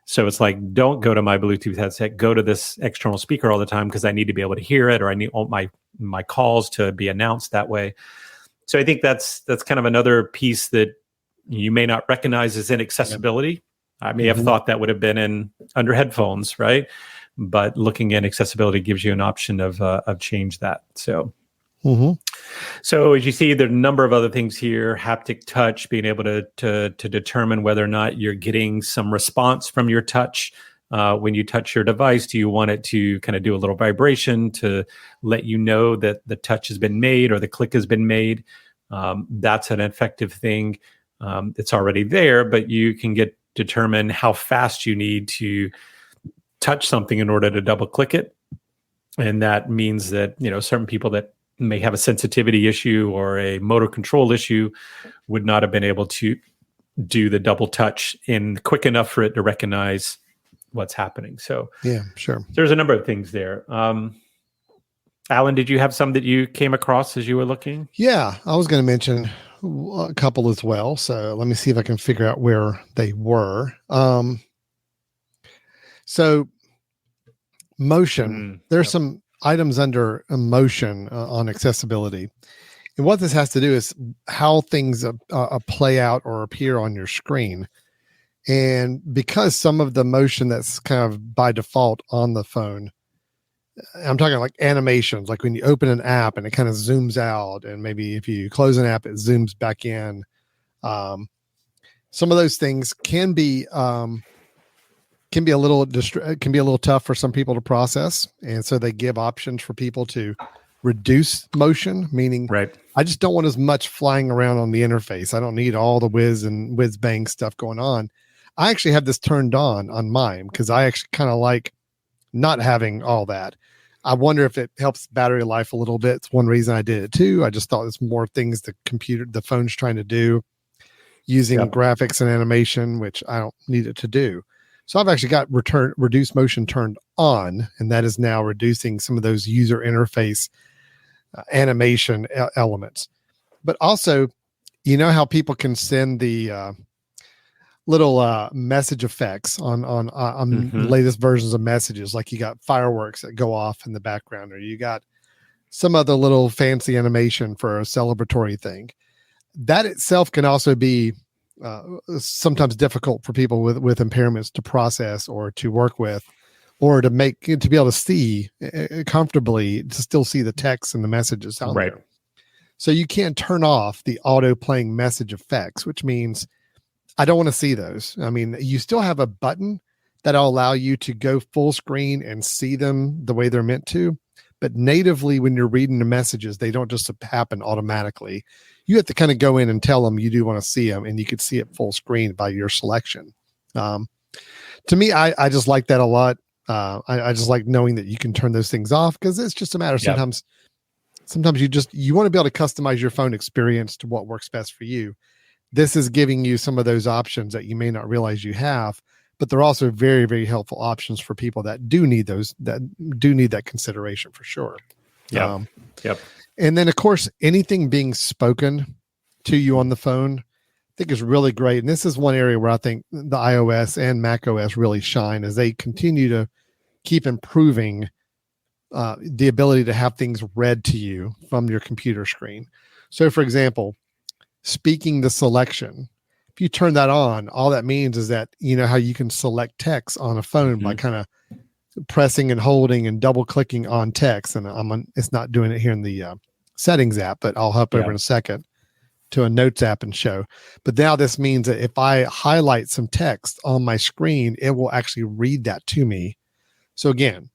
So it's like, don't go to my Bluetooth headset, go to this external speaker all the time because I need to be able to hear it, or I need all my calls to be announced that way. So I think that's kind of another piece that you may not recognize as inaccessibility. I may have thought that would have been under headphones, right? but looking at accessibility gives you an option of change that. So. Mm-hmm. So as you see, there are a number of other things here: haptic touch, being able to determine whether or not you're getting some response from your touch when you touch your device. Do you want it to kind of do a little vibration to let you know that the touch has been made or the click has been made? That's an effective thing. It's already there, but you can determine how fast you need to touch something in order to double click it. And that means that, certain people that may have a sensitivity issue or a motor control issue would not have been able to do the double touch in quick enough for it to recognize what's happening. So yeah, sure. There's a number of things there. Alan, did you have some that you came across as you were looking? Yeah, I was going to mention a couple as well. So let me see if I can figure out where they were. So motion, there's some items under emotion on accessibility. And what this has to do is how things play out or appear on your screen. And because some of the motion that's kind of by default on the phone, I'm talking like animations, like when you open an app and it kind of zooms out, and maybe if you close an app, it zooms back in. Some of those things can be a little tough for some people to process, and so they give options for people to reduce motion, meaning right. I just don't want as much flying around on the interface. I don't need all the whiz bang stuff going on. I actually have this turned on mine because I actually kind of like not having all that. I wonder if it helps battery life a little bit. It's one reason I did it too. I just thought there's more things the phone's trying to do using graphics and animation, which I don't need it to do. So I've actually got reduce motion turned on, and that is now reducing some of those user interface animation elements. But also, how people can send the little message effects on latest versions of messages, like you got fireworks that go off in the background, or you got some other little fancy animation for a celebratory thing. That itself can also be sometimes difficult for people with impairments to process or to work with, or to be able to see comfortably, to still see the text and the messages out there. So you can't turn off the auto playing message effects, which means I don't want to see those. I mean, you still have a button that'll allow you to go full screen and see them the way they're meant to. But natively, when you're reading the messages, they don't just happen automatically. You have to kind of go in and tell them you do want to see them, and you could see it full screen by your selection. To me, I just like that a lot. I just like knowing that you can turn those things off, because it's just a matter. Sometimes you want to be able to customize your phone experience to what works best for you. This is giving you some of those options that you may not realize you have, but they're also very, very helpful options for people that do need that consideration for sure. Yeah. And then of course, anything being spoken to you on the phone, I think is really great. And this is one area where I think the iOS and macOS really shine, as they continue to keep improving the ability to have things read to you from your computer screen. So for example, speaking the selection, if you turn that on, all that means is that, how you can select text on a phone by kind of pressing and holding and double clicking on text. And it's not doing it here in the settings app, but I'll hop over in a second to a notes app and show. But now this means that if I highlight some text on my screen, it will actually read that to me. So again,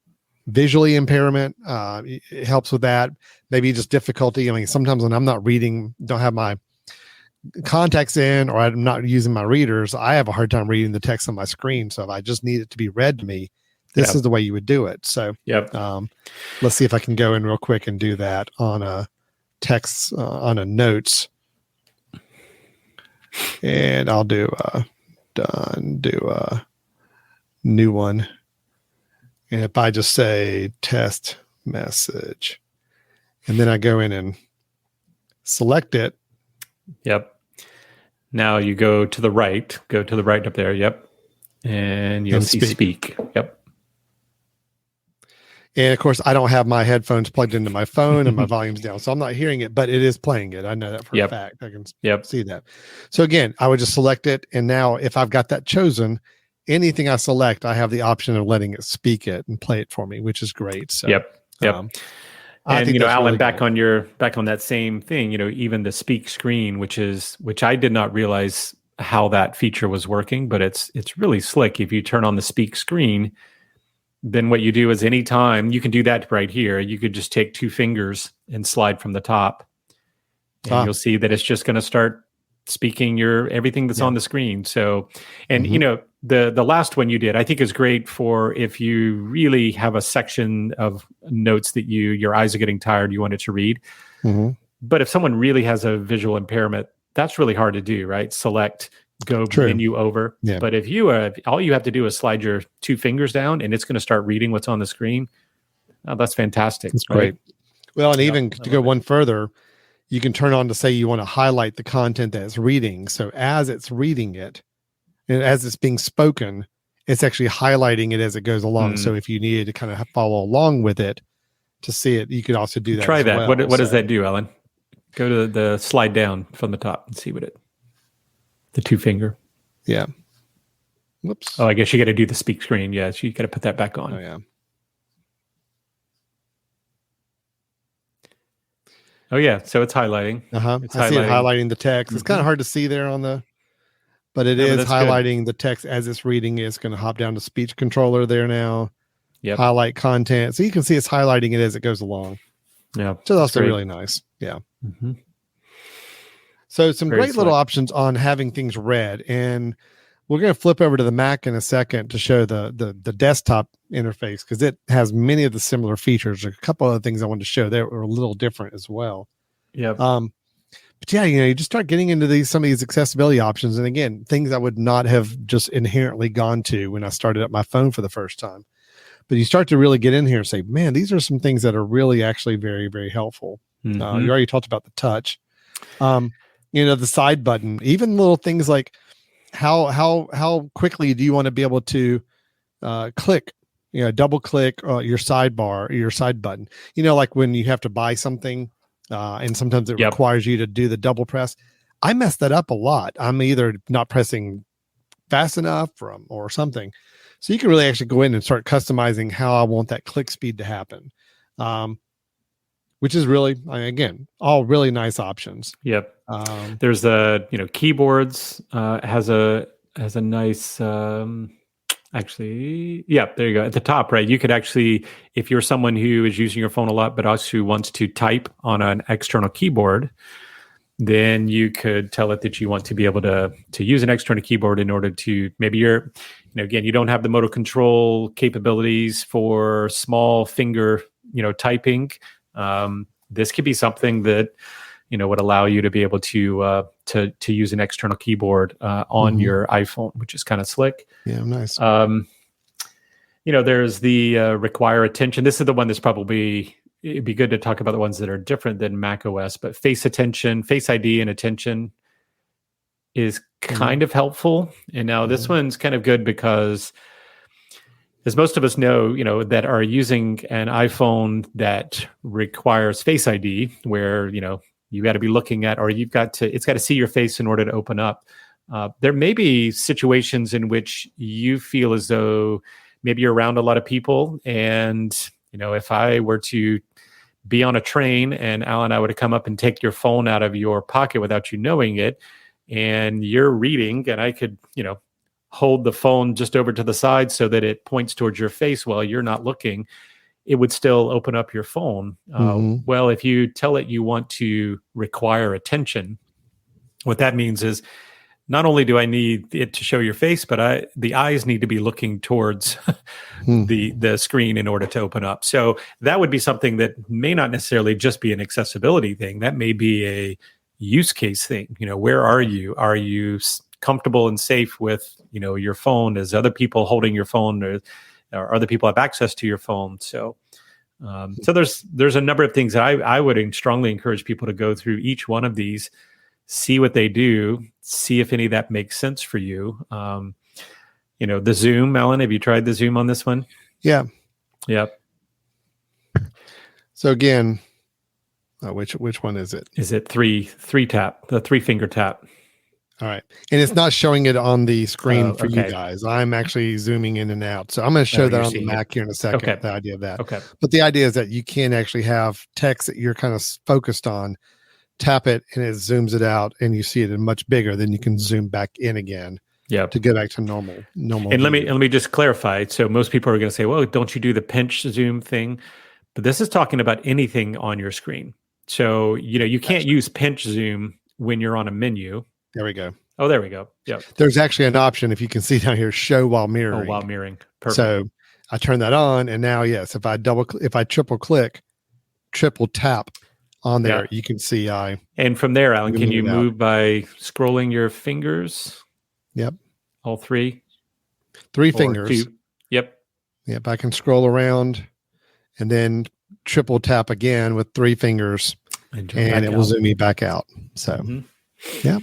visually impairment, it helps with that. Maybe just difficulty. I mean, sometimes when I'm not reading, don't have my contacts in, or I'm not using my readers, I have a hard time reading the text on my screen. So if I just need it to be read to me, this is the way you would do it. So let's see if I can go in real quick and do that on a text, on a notes. And I'll do a new one. And if I just say test message, and then I go in and select it. Now you go to the right up there. And you'll see speak. And of course, I don't have my headphones plugged into my phone and my volume's down, so I'm not hearing it, but it is playing it. I know that for a fact. I can see that. So again, I would just select it. And now if I've got that chosen, anything I select, I have the option of letting it speak it and play it for me, which is great. So, Yep. I And think that's Alan, really back good. on that same thing, even the speak screen, which I did not realize how that feature was working, but it's really slick. If you turn on the speak screen, then what you do is anytime you can do that right here, you could just take 2 fingers and slide from the top, and you'll see that it's just going to start speaking everything that's on the screen. So, and the last one you did, I think is great for if you really have a section of notes that your eyes are getting tired, you want it to read. Mm-hmm. But if someone really has a visual impairment, that's really hard to do, right? Select, go menu over. Yeah. But if you all you have to do is slide your 2 fingers down, and it's going to start reading what's on the screen. Oh, that's fantastic. That's right? great. Well, and even to go one further, you can turn on to say you want to highlight the content that it's reading. So as it's reading it, and as it's being spoken, it's actually highlighting it as it goes along. So if you needed to kind of follow along with it to see it, you could also do that. Try that. Well. What does that do, Alan? Go to the slide down from the top and see the 2 finger. Yeah. Whoops. Oh, I guess you got to do the speak screen. Yeah, so you got to put that back on. Oh, yeah. Oh, yeah. So it's highlighting. I see it highlighting the text. It's kind of hard to see there but it is highlighting the text as it's reading. It's going to hop down to speech controller there now. Yep. Highlight content. So you can see it's highlighting it as it goes along. Yeah. So that's also really nice. Yeah. Mm-hmm. So some great little options on having things read. And we're going to flip over to the Mac in a second to show the desktop interface, because it has many of the similar features. A couple of things I wanted to show that were a little different as well. Yeah. But yeah, you just start getting into some of these accessibility options. And again, things I would not have just inherently gone to when I started up my phone for the first time. But you start to really get in here and say, man, these are some things that are really actually very, very helpful. You already talked about the touch. The side button, even little things like how quickly do you want to be able to click, double click your sidebar, your side button, like when you have to buy something and sometimes it requires you to do the double press. I mess that up a lot. I'm either not pressing fast enough or something. So you can really actually go in and start customizing how I want that click speed to happen. Which is really, again, all really nice options. Yep. There's the, keyboards has a nice, actually, yeah, there you go. At the top, right? You could actually, if you're someone who is using your phone a lot, but also wants to type on an external keyboard, then you could tell it that you want to be able to use an external keyboard in order to, maybe again, you don't have the motor control capabilities for small finger, typing. This could be something that would allow you to be able to use an external keyboard on your iPhone, which is kind of slick. Yeah, nice. There's the require attention. This is the one that's probably, it'd be good to talk about the ones that are different than macOS, but Face ID and attention is kind of helpful. And now this one's kind of good because, as most of us know, that are using an iPhone that requires Face ID, where, you got to be looking at, or it's got to see your face in order to open up. There may be situations in which you feel as though maybe you're around a lot of people. And, if I were to be on a train and Alan, I were to come up and take your phone out of your pocket without you knowing it, and you're reading, and I could, hold the phone just over to the side so that it points towards your face while you're not looking, it would still open up your phone. Well, if you tell it you want to require attention, what that means is not only do I need it to show your face, but the eyes need to be looking towards the screen in order to open up. So that would be something that may not necessarily just be an accessibility thing. That may be a use case thing. Where are you? Are you comfortable and safe with your phone? As other people holding your phone, or other people have access to your phone? So there's a number of things that I would strongly encourage people to go through each one of these, see what they do, see if any of that makes sense for you. The zoom, Alan, have you tried the zoom on this one? Yeah. Yep. So again, which one is it? Is it three tap, the 3 finger tap? All right. And it's not showing it on the screen for you Okay. guys. I'm actually zooming in and out. So I'm going to show Oh, that you're on the seeing it. Mac here in a second, Okay. the idea of that. Okay. But the idea is that you can actually have text that you're kind of focused on, tap it, and it zooms it out, and you see it in much bigger. Then you can zoom back in again Yeah. to go back to normal. And let me just clarify. So most people are going to say, well, don't you do the pinch zoom thing? But this is talking about anything on your screen. So, you can't use pinch zoom when you're on a menu. There we go. Oh, there we go. Yeah. There's actually an option, if you can see down here, show while mirroring. Oh, while mirroring. Perfect. So I turn that on, and now, yes, if I triple tap on there, you can see And from there, Alan, can you move it out. move by scrolling your fingers? Yep. All three? Three Or fingers. two? Yep. Yep. I can scroll around and then triple tap again with three fingers, and it will zoom me back out. So, yeah.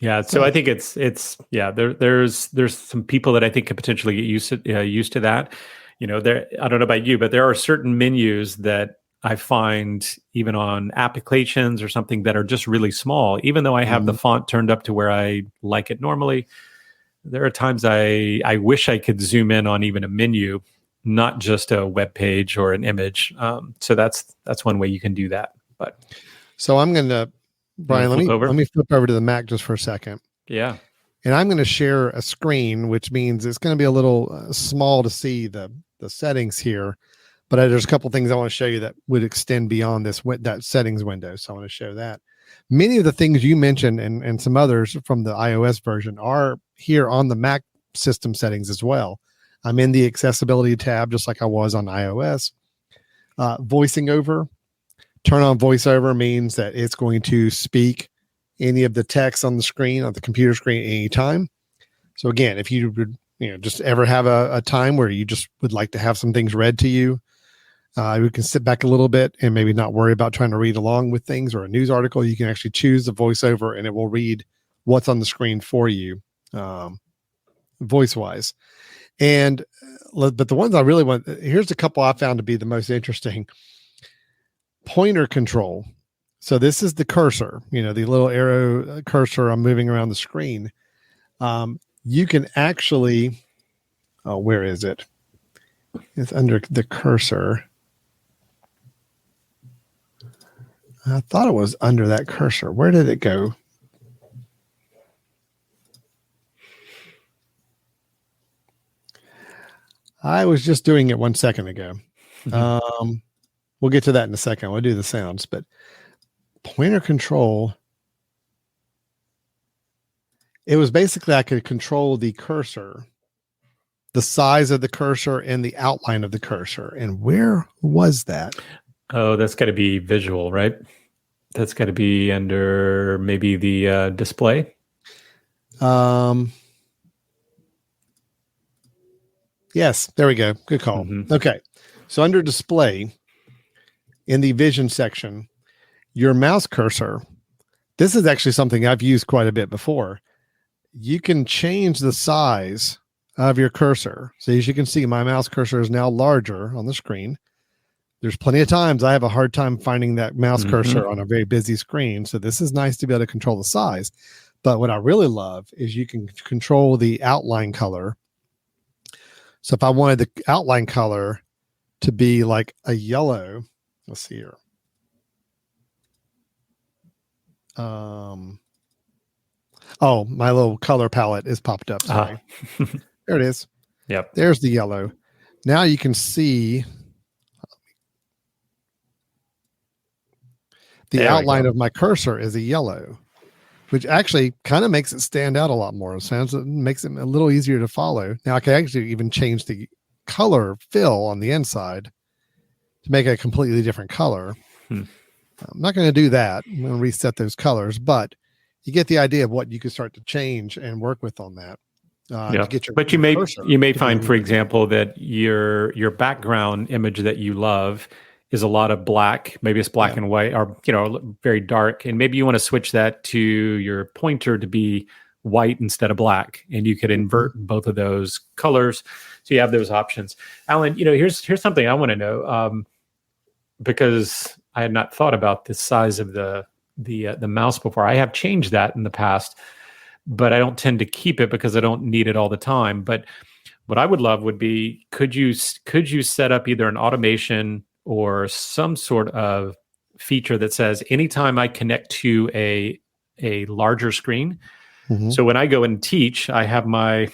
Yeah, so I think it's there's some people that I think could potentially get used to that. There, I don't know about you, but there are certain menus that I find even on applications or something that are just really small. Even though I have the font turned up to where I like it normally, there are times I wish I could zoom in on even a menu, not just a web page or an image. So that's one way you can do that. But so I'm going to, Brian, let me flip over to the Mac just for a second. Yeah. And I'm going to share a screen, which means it's going to be a little small to see the settings here. But there's a couple things I want to show you that would extend beyond that settings window. So I want to show that. Many of the things you mentioned and some others from the iOS version are here on the Mac system settings as well. I'm in the accessibility tab, just like I was on iOS. Voicing over. Turn on voiceover means that it's going to speak any of the text on the screen, on the computer screen at any time. So again, if you would, just ever have a time where you just would like to have some things read to you, you can sit back a little bit and maybe not worry about trying to read along with things or a news article. You can actually choose the voiceover and it will read what's on the screen for you, voice wise. But the ones I really want, here's a couple I found to be the most interesting. Pointer control. So this is the cursor, the little arrow cursor I'm moving around the screen. You can actually, where is it? It's under the cursor. I thought it was under that cursor. Where did it go? I was just doing it 1 second ago. We'll get to that in a second. We'll do the sounds, but pointer control. It was basically I could control the cursor, the size of the cursor, and the outline of the cursor. And where was that? Oh, that's got to be visual, right? That's got to be under maybe the display. Yes, there we go. Good call. Okay. So under display, in the vision section, your mouse cursor, this is actually something I've used quite a bit before. You can change the size of your cursor. So as you can see, my mouse cursor is now larger on the screen. There's plenty of times I have a hard time finding that mouse cursor on a very busy screen. So this is nice to be able to control the size. But what I really love is you can control the outline color. So if I wanted the outline color to be like a yellow, let's see here. Oh, my little color palette is popped up. Sorry. There it is. Yep. There's the yellow. Now you can see the outline of my cursor is a yellow, which actually kind of makes it stand out a lot more. It makes it a little easier to follow. Now I can actually even change the color fill on the inside to make it a completely different color. I'm not going to do that. I'm going to reset those colors, but you get the idea of what you can start to change and work with on that. But you may find, for example, that your background image that you love is a lot of black. Maybe it's black and white, or very dark, and maybe you want to switch that to your pointer to be white instead of black, and you could invert both of those colors. So you have those options. Alan, here's something I want to know, because I had not thought about the size of the the mouse before. I have changed that in the past, but I don't tend to keep it because I don't need it all the time. But what I would love would be, could you set up either an automation or some sort of feature that says anytime I connect to a larger screen. Mhm. So when I go and teach, I have my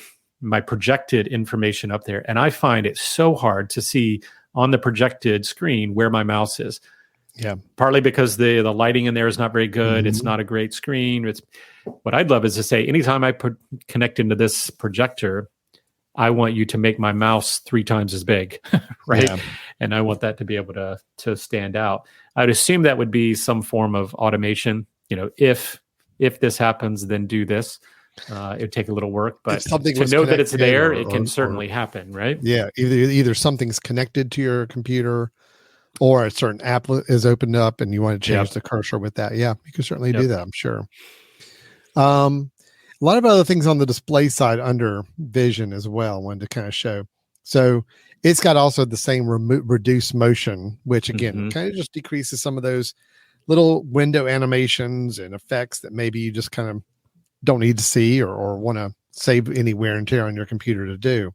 projected information up there, and I find it so hard to see on the projected screen where my mouse is. Yeah. Partly because the lighting in there is not very good. It's Mhm. not a great screen. It's what I'd love is to say, anytime I connect into this projector, I want you to make my mouse 3 times as big, right? Yeah. And I want that to be able to stand out. I'd assume that would be some form of automation. If this happens, then do this. It would take a little work, but If something to was know that it's connected there, or- it can or- certainly happen, right? Yeah. Either something's connected to your computer or a certain app is opened up and you want to change Yep. the cursor with that. Yeah, you can certainly Yep. do that, I'm sure. A lot of other things on the display side under vision as well, I wanted to kind of show. So it's got also the same reduce motion, which again, Mhm. kind of just decreases some of those little window animations and effects that maybe you just kind of don't need to see or want to save any wear and tear on your computer to do.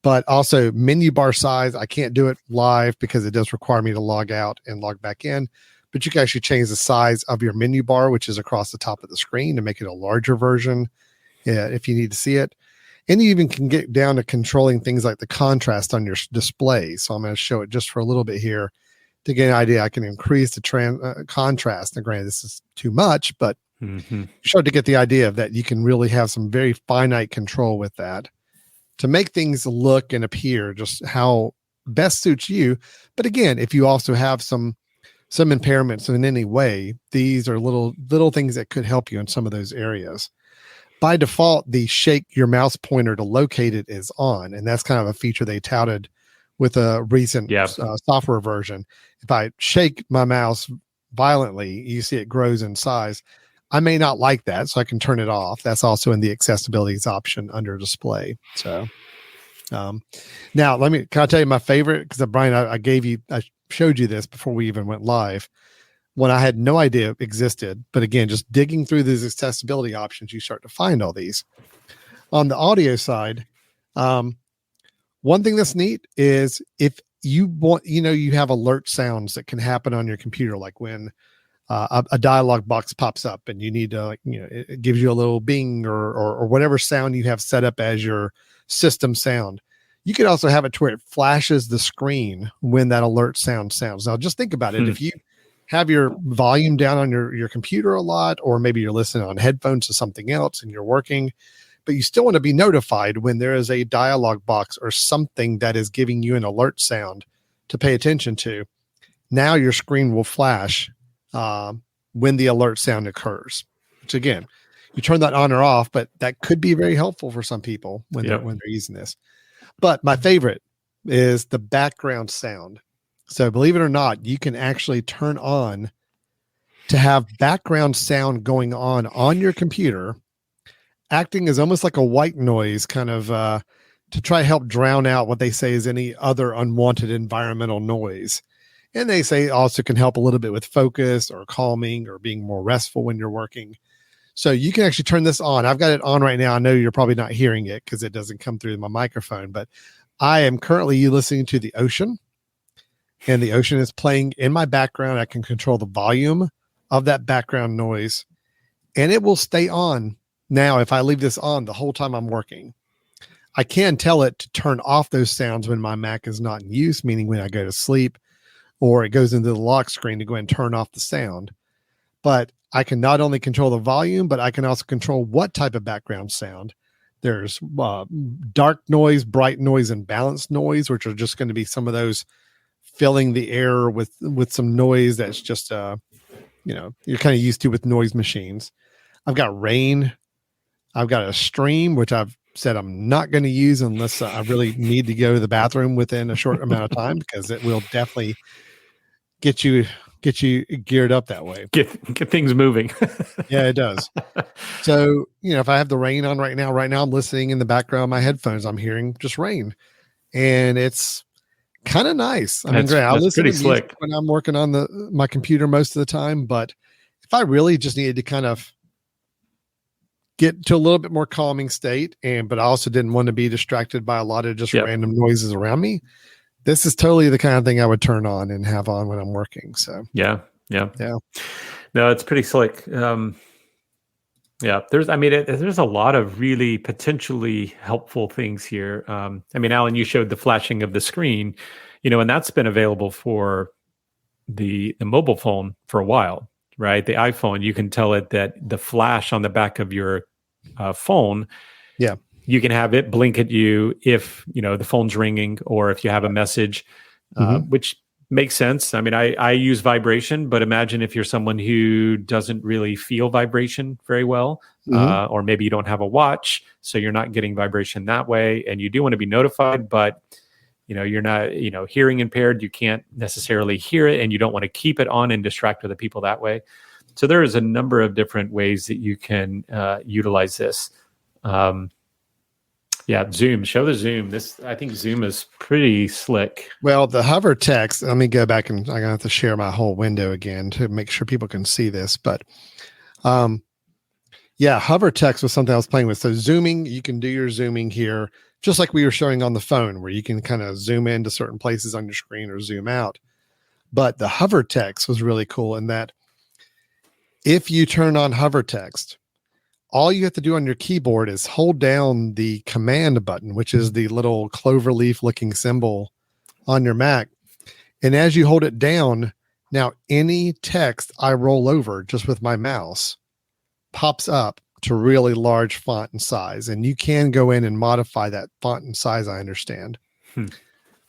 But also menu bar size, I can't do it live because it does require me to log out and log back in. But you can actually change the size of your menu bar, which is across the top of the screen, to make it a larger version if you need to see it. And you even can get down to controlling things like the contrast on your display. So I'm going to show it just for a little bit here to get an idea. I can increase the contrast. Now, granted, this is too much, but Mhm. start to get the idea of that you can really have some very finite control with that to make things look and appear just how best suits you. But again, if you also have some impairments in any way, these are little things that could help you in some of those areas. By default, the shake your mouse pointer to locate it is on, and that's kind of a feature they touted with a recent software version. If I shake my mouse violently, you see it grows in size. I may not like that, so I can turn it off. That's also in the accessibilities option under display. So now can I tell you my favorite? Because Brian, I showed you this before we even went live. One I had no idea existed, but again, just digging through these accessibility options, you start to find all these. On the audio side, one thing that's neat is if you want, you have alert sounds that can happen on your computer, like when a dialog box pops up and you need to, it gives you a little bing or whatever sound you have set up as your system sound. You could also have it to where it flashes the screen when that alert sound sounds. Now, just think about it. If you have your volume down on your computer a lot, or maybe you're listening on headphones to something else and you're working, but you still want to be notified when there is a dialog box or something that is giving you an alert sound to pay attention to. Now your screen will flash when the alert sound occurs, which again, you turn that on or off, but that could be very helpful for some people when they're using this. But my favorite is the background sound. So believe it or not, you can actually turn on to have background sound going on your computer, acting as almost like a white noise kind of to try to help drown out what they say is any other unwanted environmental noise. And they say also can help a little bit with focus or calming or being more restful when you're working. So you can actually turn this on. I've got it on right now. I know you're probably not hearing it because it doesn't come through my microphone, but I am currently listening to the ocean, and the ocean is playing in my background. I can control the volume of that background noise, and it will stay on. Now, if I leave this on the whole time I'm working, I can tell it to turn off those sounds when my Mac is not in use, meaning when I go to sleep, or it goes into the lock screen to go and turn off the sound. But I can not only control the volume, but I can also control what type of background sound. There's dark noise, bright noise, and balanced noise, which are just going to be some of those filling the air with some noise that's just, you're kind of used to with noise machines. I've got rain. I've got a stream, which I've said I'm not going to use unless I really need to go to the bathroom within a short amount of time, because it will definitely get you geared up that way. Get things moving. Yeah, it does. So, if I have the rain on right now I'm listening in the background of my headphones, I'm hearing just rain, and it's kind of nice. I mean, great. I listen to music when I'm working on my computer most of the time, but if I really just needed to kind of get to a little bit more calming state, but I also didn't want to be distracted by a lot of just random noises around me, this is totally the kind of thing I would turn on and have on when I'm working. So yeah. No, it's pretty slick. There's a lot of really potentially helpful things here. Alan, you showed the flashing of the screen, and that's been available for the mobile phone for a while, right? The iPhone, you can tell it that the flash on the back of your phone, you can have it blink at you if, the phone's ringing or if you have a message, which makes sense. I use vibration, but imagine if you're someone who doesn't really feel vibration very well, or maybe you don't have a watch, so you're not getting vibration that way, and you do want to be notified, but you're not, hearing impaired, you can't necessarily hear it, and you don't want to keep it on and distract other people that way. So there is a number of different ways that you can utilize this. Zoom, show the Zoom. I think Zoom is pretty slick. Well, the hover text, let me go back and I'm going to have to share my whole window again to make sure people can see this. But hover text was something I was playing with. So zooming, you can do your zooming here, just like we were showing on the phone, where you can kind of zoom into certain places on your screen or zoom out. But the hover text was really cool in that if you turn on hover text, all you have to do on your keyboard is hold down the command button, which is the little clover leaf looking symbol on your Mac. And as you hold it down, now any text I roll over just with my mouse pops up to really large font and size. And you can go in and modify that font and size, I understand.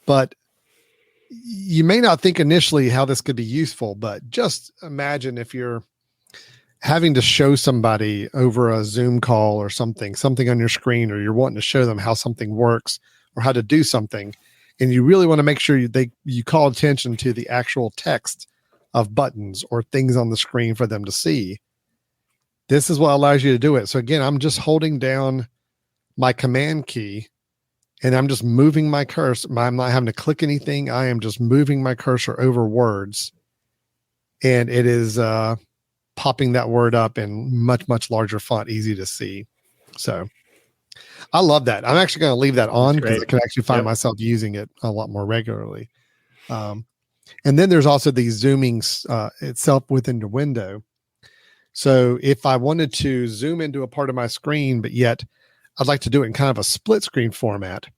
But you may not think initially how this could be useful, but just imagine if you're having to show somebody over a Zoom call or something on your screen, or you're wanting to show them how something works or how to do something, and you really want to make sure you call attention to the actual text of buttons or things on the screen for them to see. This is what allows you to do it. So again, I'm just holding down my command key and I'm just moving my cursor. I'm not having to click anything. I am just moving my cursor over words, and it is popping that word up in much, much larger font, easy to see. So I love that. I'm actually going to leave that on because I can actually find myself using it a lot more regularly. And then there's also the zooming itself within the window. So if I wanted to zoom into a part of my screen, but yet I'd like to do it in kind of a split screen format.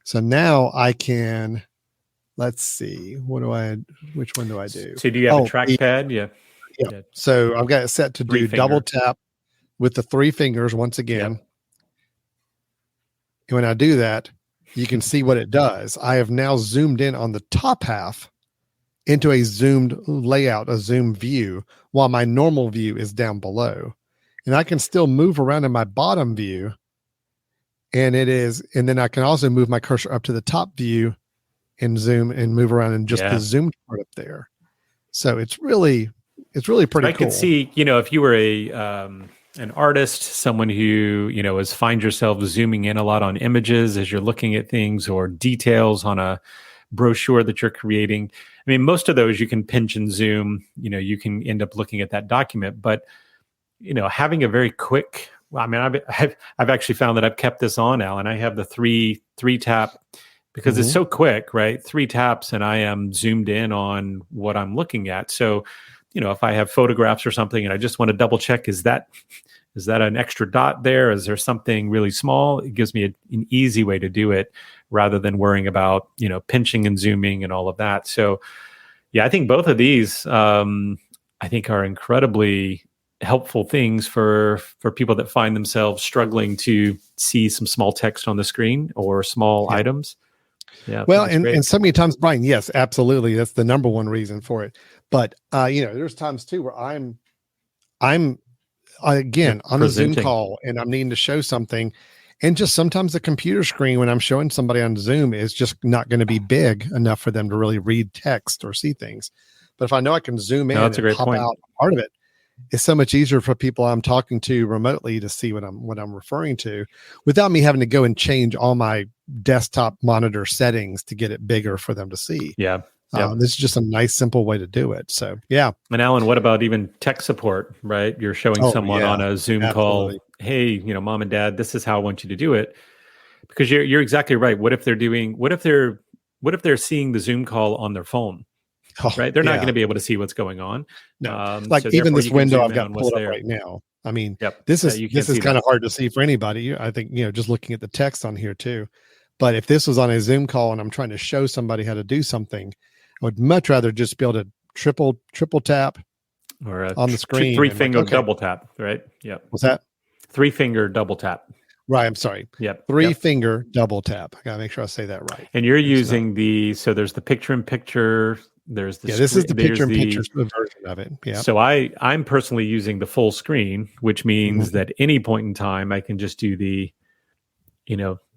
So now I can, let's see, which one do I do? So do you have a trackpad? Yeah. So I've got it set to do double tap with the 3 fingers once again. And when I do that, you can see what it does. I have now zoomed in on the top half into a zoomed layout, a zoom view, while my normal view is down below. And I can still move around in my bottom view. And then I can also move my cursor up to the top view and zoom and move around in just the zoomed part up there. So it's really pretty cool. I could see, if you were an artist, someone who, find yourself zooming in a lot on images as you're looking at things or details on a brochure that you're creating. I mean, most of those you can pinch and zoom, you can end up looking at that document, but, having a very quick, I've actually found that I've kept this on, Alan. I have the three tap because it's so quick, right? 3 taps and I am zoomed in on what I'm looking at. So, if I have photographs or something and I just want to double check, is that an extra dot there? Is there something really small? It gives me an easy way to do it rather than worrying about, pinching and zooming and all of that. So I think both of these, I think are incredibly helpful things for people that find themselves struggling to see some small text on the screen or small items. Yeah. Well, and so many times, Brian, yes, absolutely. That's the number one reason for it. But, there's times too where I'm again on a Zoom call and I'm needing to show something. And just sometimes the computer screen, when I'm showing somebody on Zoom, is just not going to be big enough for them to really read text or see things. But if I know I can zoom in and pop out part of it, it's so much easier for people I'm talking to remotely to see what I'm referring to without me having to go and change all my desktop monitor settings to get it bigger for them to see. Yeah. This is just a nice, simple way to do it. So, yeah. And Alan, what about even tech support, right? You're showing someone on a Zoom call, hey, mom and dad, this is how I want you to do it. Because you're exactly right. What if they're seeing the Zoom call on their phone, right? They're not going to be able to see what's going on. No. So even this window I've got pulled up right now. I mean, this is kind of hard to see for anybody. I think, just looking at the text on here too. But if this was on a Zoom call and I'm trying to show somebody how to do something, I would much rather just be able to triple tap or on the screen. 3-finger double tap, right? Yeah. What's that? 3-finger double tap. Right. I'm sorry. Yep. 3-finger double tap. I gotta make sure I say that right. And you're using so there's the picture-in-picture. There's the this is the picture-in-picture version of it. Yeah. So I'm personally using the full screen, which means that any point in time I can just do the,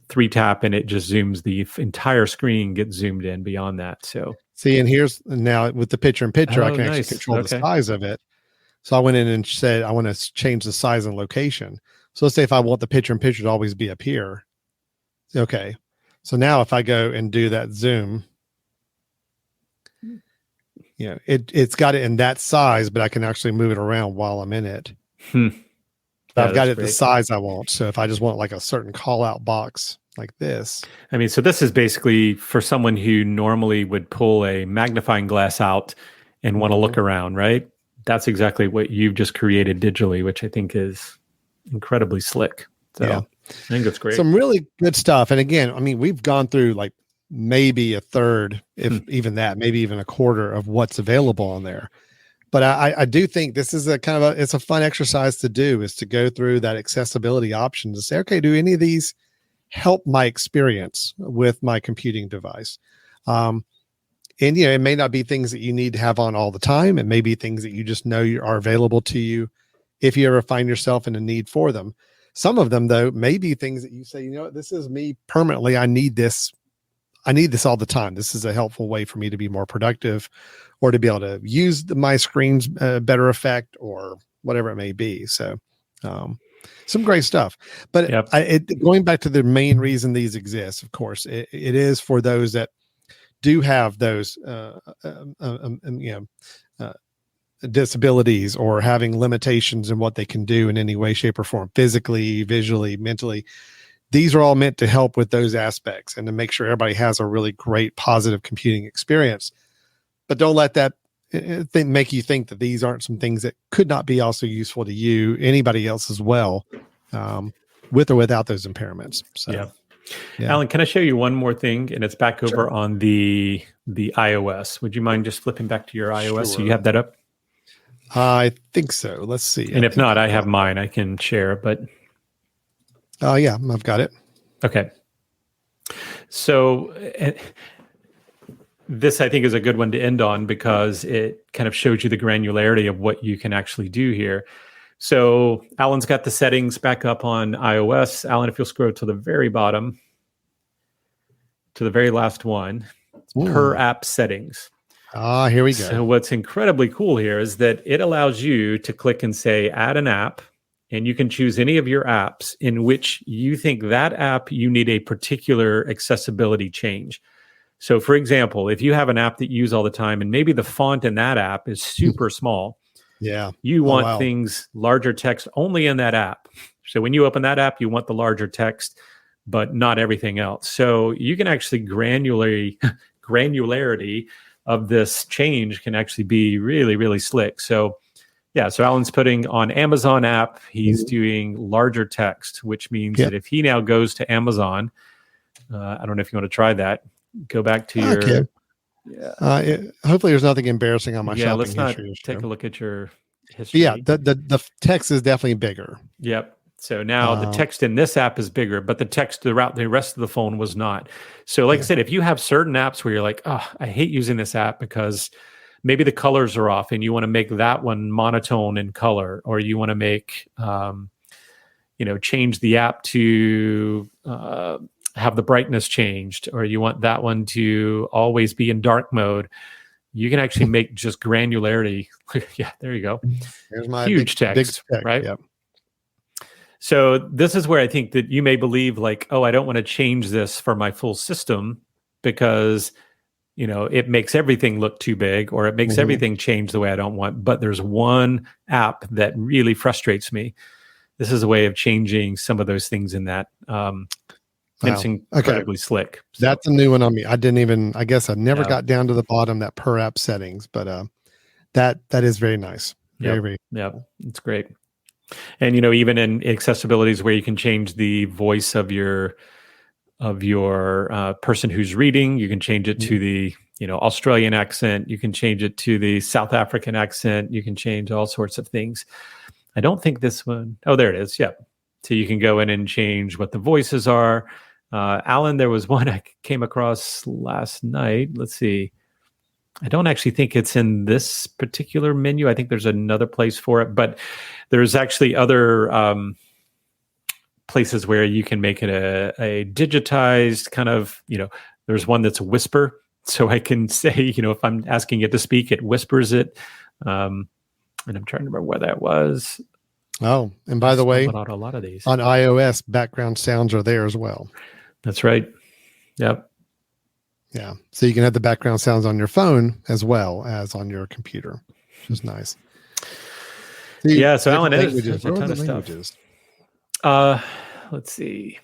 3-tap and it just zooms the entire screen, gets zoomed in beyond that. So see, and here's now with the picture-in-picture, I can actually control the size of it. So I went in and said I want to change the size and location. So let's say if I want the picture-in-picture to always be up here. Okay. So now if I go and do that zoom, it's got it in that size, but I can actually move it around while I'm in it. I've got it the size I want. So if I just want like a certain call out box like this. I mean, so this is basically for someone who normally would pull a magnifying glass out and want to look around, right? That's exactly what you've just created digitally, which I think is incredibly slick. So I think that's great. Some really good stuff. And again, I mean, we've gone through like maybe a third, if even that, maybe even a quarter of what's available on there. But I do think this is it's a fun exercise to do, is to go through that accessibility option to say, okay, do any of these help my experience with my computing device? And, it may not be things that you need to have on all the time. It may be things that you just know are available to you if you ever find yourself in a need for them. Some of them, though, may be things that you say, this is me permanently. I need this all the time. This is a helpful way for me to be more productive or to be able to use my screen's better effect or whatever it may be. So some great stuff. But going back to the main reason these exist, of course, it is for those that do have those disabilities or having limitations in what they can do in any way, shape, or form, physically, visually, mentally. These are all meant to help with those aspects and to make sure everybody has a really great, positive computing experience. But don't let that make you think that these aren't some things that could not be also useful to you, anybody else as well, with or without those impairments. So, yeah. Alan, can I show you one more thing? And it's back over on the iOS. Would you mind just flipping back to your iOS so you have that up? I think so. Let's see. And if not, I have mine. I can share, but... yeah, I've got it. Okay. So this, I think, is a good one to end on because it kind of shows you the granularity of what you can actually do here. So Alan's got the settings back up on iOS. Alan, if you'll scroll to the very bottom, to the very last one, per app settings. Here we go. So what's incredibly cool here is that it allows you to click and say, add an app. And you can choose any of your apps in which you think that app you need a particular accessibility change. So, for example, if you have an app that you use all the time and maybe the font in that app is super small, you want things, larger text only in that app. So when you open that app, you want the larger text, but not everything else. So you can actually granularity of this change can actually be really, really slick. So so Alan's putting on Amazon app, he's doing larger text, which means that if he now goes to Amazon, I don't know if you want to try that. Go back to your... hopefully there's nothing embarrassing on my shopping let's not history. Take a look at your history. Yeah, the text is definitely bigger. Yep. So now the text in this app is bigger, but the text throughout the rest of the phone was not. So like I said, if you have certain apps where you're like, oh, I hate using this app because... maybe the colors are off and you want to make that one monotone in color, or you want to make, change the app to have the brightness changed, or you want that one to always be in dark mode. You can actually make just granularity. There you go. Here's my huge text, right? Yep. So this is where I think that you may believe like, oh, I don't want to change this for my full system because it makes everything look too big, or it makes everything change the way I don't want. But there's one app that really frustrates me. This is a way of changing some of those things in that. It's incredibly slick. So, that's a new one on me. I guess I never got down to the bottom, that per app settings, but that is very nice. Very. It's great. And, even in accessibilities where you can change the voice of your person who's reading, you can change it to the, Australian accent. You can change it to the South African accent. You can change all sorts of things. I don't think this one. Oh, there it is. Yeah. So you can go in and change what the voices are. Alan, there was one I came across last night. Let's see. I don't actually think it's in this particular menu. I think there's another place for it, but there's actually other places where you can make it a digitized kind of, there's one that's a whisper. So I can say, if I'm asking it to speak, it whispers it. And I'm trying to remember where that was. Oh, and by the way, on a lot of these on iOS, background sounds are there as well. That's right. Yep. Yeah. So you can have the background sounds on your phone as well as on your computer, which is nice. So Alan, there's a ton of stuff. Let's see.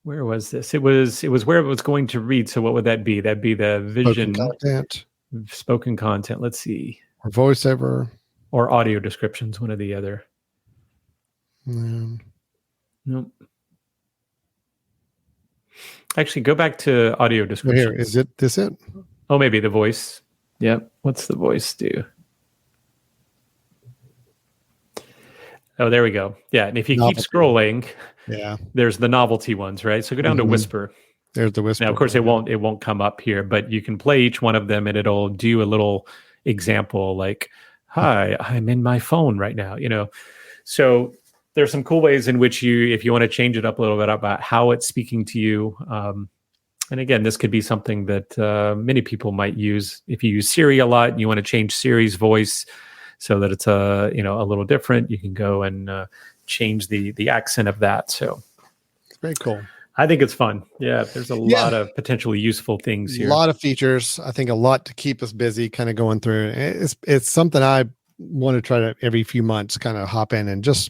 Where was this? It was where it was going to read. So what would that be? That'd be the vision spoken content. Let's see. Or voiceover. Or audio descriptions, one or the other. Nope. Actually, go back to audio description. Here, is this it? Oh, maybe the voice. Yep. What's the voice do? Oh, there we go. Yeah, and if you keep scrolling, there's the novelty ones, right? So go down to whisper. There's the whisper. Now, of course, it won't come up here, but you can play each one of them, and it'll do a little example, like, "Hi, I'm in my phone right now." So there's some cool ways in which if you want to change it up a little bit about how it's speaking to you. And again, this could be something that many people might use. If you use Siri a lot and you want to change Siri's voice so that it's a little different, you can go and change the accent of that. So it's very cool. I think it's fun. Yeah, there's a lot of potentially useful things here. A lot of features. I think a lot to keep us busy, kind of going through. It's something I want to try to every few months kind of hop in and just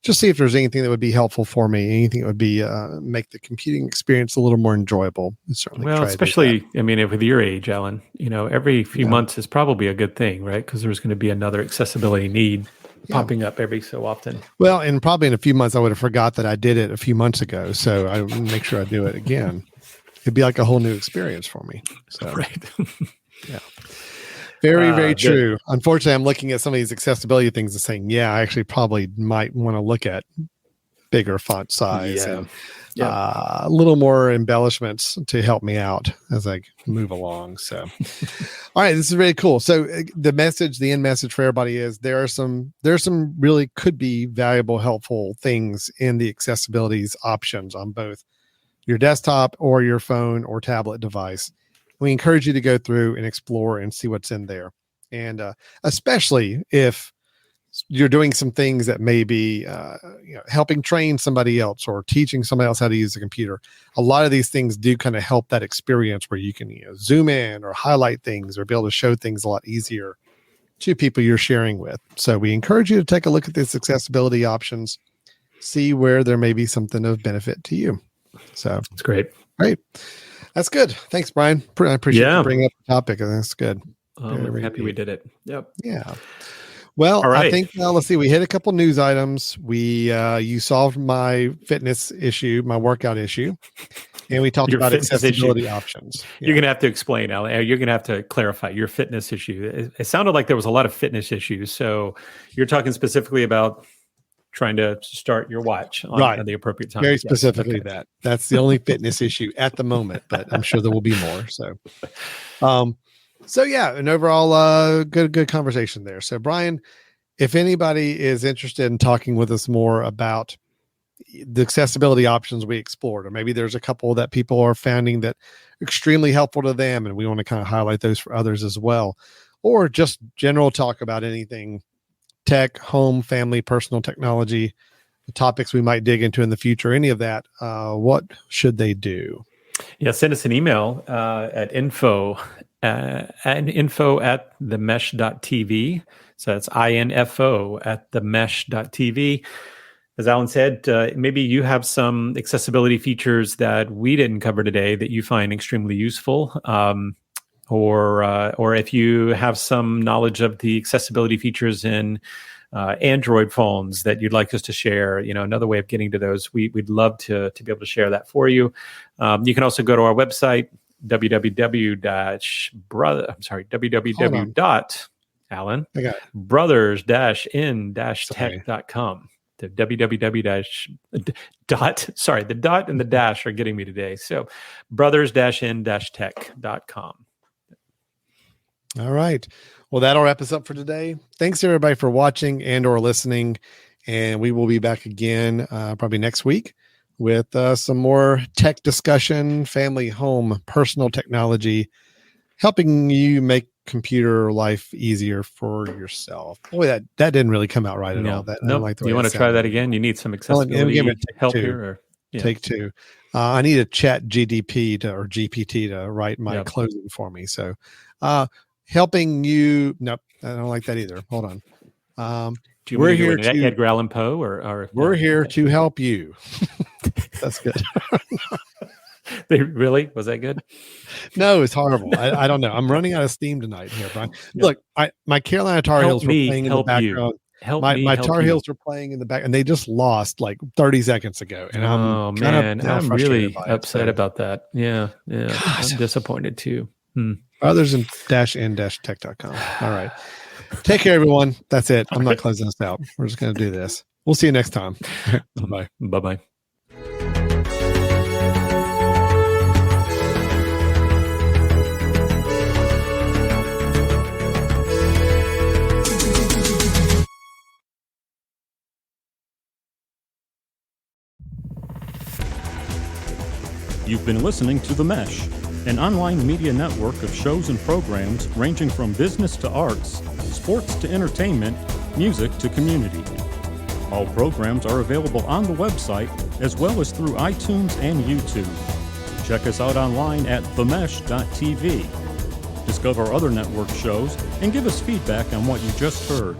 see if there's anything that would be helpful for me, anything that would be make the computing experience a little more enjoyable. Well, especially, with your age, Alan, every few months is probably a good thing, right? Because there's going to be another accessibility need popping up every so often. Well, and probably in a few months, I would have forgot that I did it a few months ago. So I would make sure I do it again. It'd be like a whole new experience for me. So, right. Yeah. Very true. Unfortunately, I'm looking at some of these accessibility things and saying, I actually probably might want to look at bigger font size and a little more embellishments to help me out as I move along. So, all right, this is really cool. So the end message for everybody is there's some really could be valuable, helpful things in the accessibilities options on both your desktop or your phone or tablet device. We encourage you to go through and explore and see what's in there. And especially if you're doing some things that may be helping train somebody else or teaching somebody else how to use the computer. A lot of these things do kind of help that experience where you can zoom in or highlight things or be able to show things a lot easier to people you're sharing with. So we encourage you to take a look at these accessibility options, see where there may be something of benefit to you. So it's great. Great. That's good. Thanks, Brian. I appreciate you bringing up the topic. I think that's good. I'm happy we did it. Yep. Yeah. Well, right. I think let's see. We hit a couple news items. You solved my fitness issue, my workout issue, and we talked about accessibility options. Yeah. You're going to have to explain, Alan. You're going to have to clarify your fitness issue. It sounded like there was a lot of fitness issues. So you're talking specifically about trying to start your watch at the appropriate time. Very specifically that. That's the only fitness issue at the moment, but I'm sure there will be more. So, an overall good conversation there. So, Brian, if anybody is interested in talking with us more about the accessibility options we explored, or maybe there's a couple that people are finding that extremely helpful to them, and we want to kind of highlight those for others as well, or just general talk about anything tech, home, family, personal technology, the topics we might dig into in the future, any of that, what should they do? Yeah, send us an email at info at themesh.tv. So that's info at themesh.tv. As Alan said, maybe you have some accessibility features that we didn't cover today that you find extremely useful. Or if you have some knowledge of the accessibility features in Android phones that you'd like us to share, another way of getting to those, we'd love to be able to share that for you. You can also go to our website, brothers-in-tech.com. The the dot and the dash are getting me today. So brothers-in-tech.com. All right. Well, that'll wrap us up for today. Thanks everybody for watching and or listening. And we will be back again probably next week with some more tech discussion, family, home, personal technology, helping you make computer life easier for yourself. Boy, that didn't really come out right at all. That, nope. like the way you want to try that again? You need some accessibility help here? Take two. I need a chat GDP or GPT to write my closing for me. So helping you. Nope, I don't like that either. Hold on. Do you want to do an Edgar Allan Poe or we're here to help you. That's good. Really? Was that good? No, it's horrible. I don't know. I'm running out of steam tonight here, Brian. Look, my Carolina Tar Heels were playing in the background. My Tar Heels were playing in the back, and they just lost like 30 seconds ago. And I'm really upset about that. Yeah. I'm disappointed too. Brothers-in-tech.com. All right. Take care, everyone. That's it. I'm not closing this out. We're just going to do this. We'll see you next time. Bye-bye. Bye-bye. You've been listening to The Mesh, an online media network of shows and programs ranging from business to arts, sports to entertainment, music to community. All programs are available on the website as well as through iTunes and YouTube. Check us out online at themesh.tv. Discover other network shows and give us feedback on what you just heard.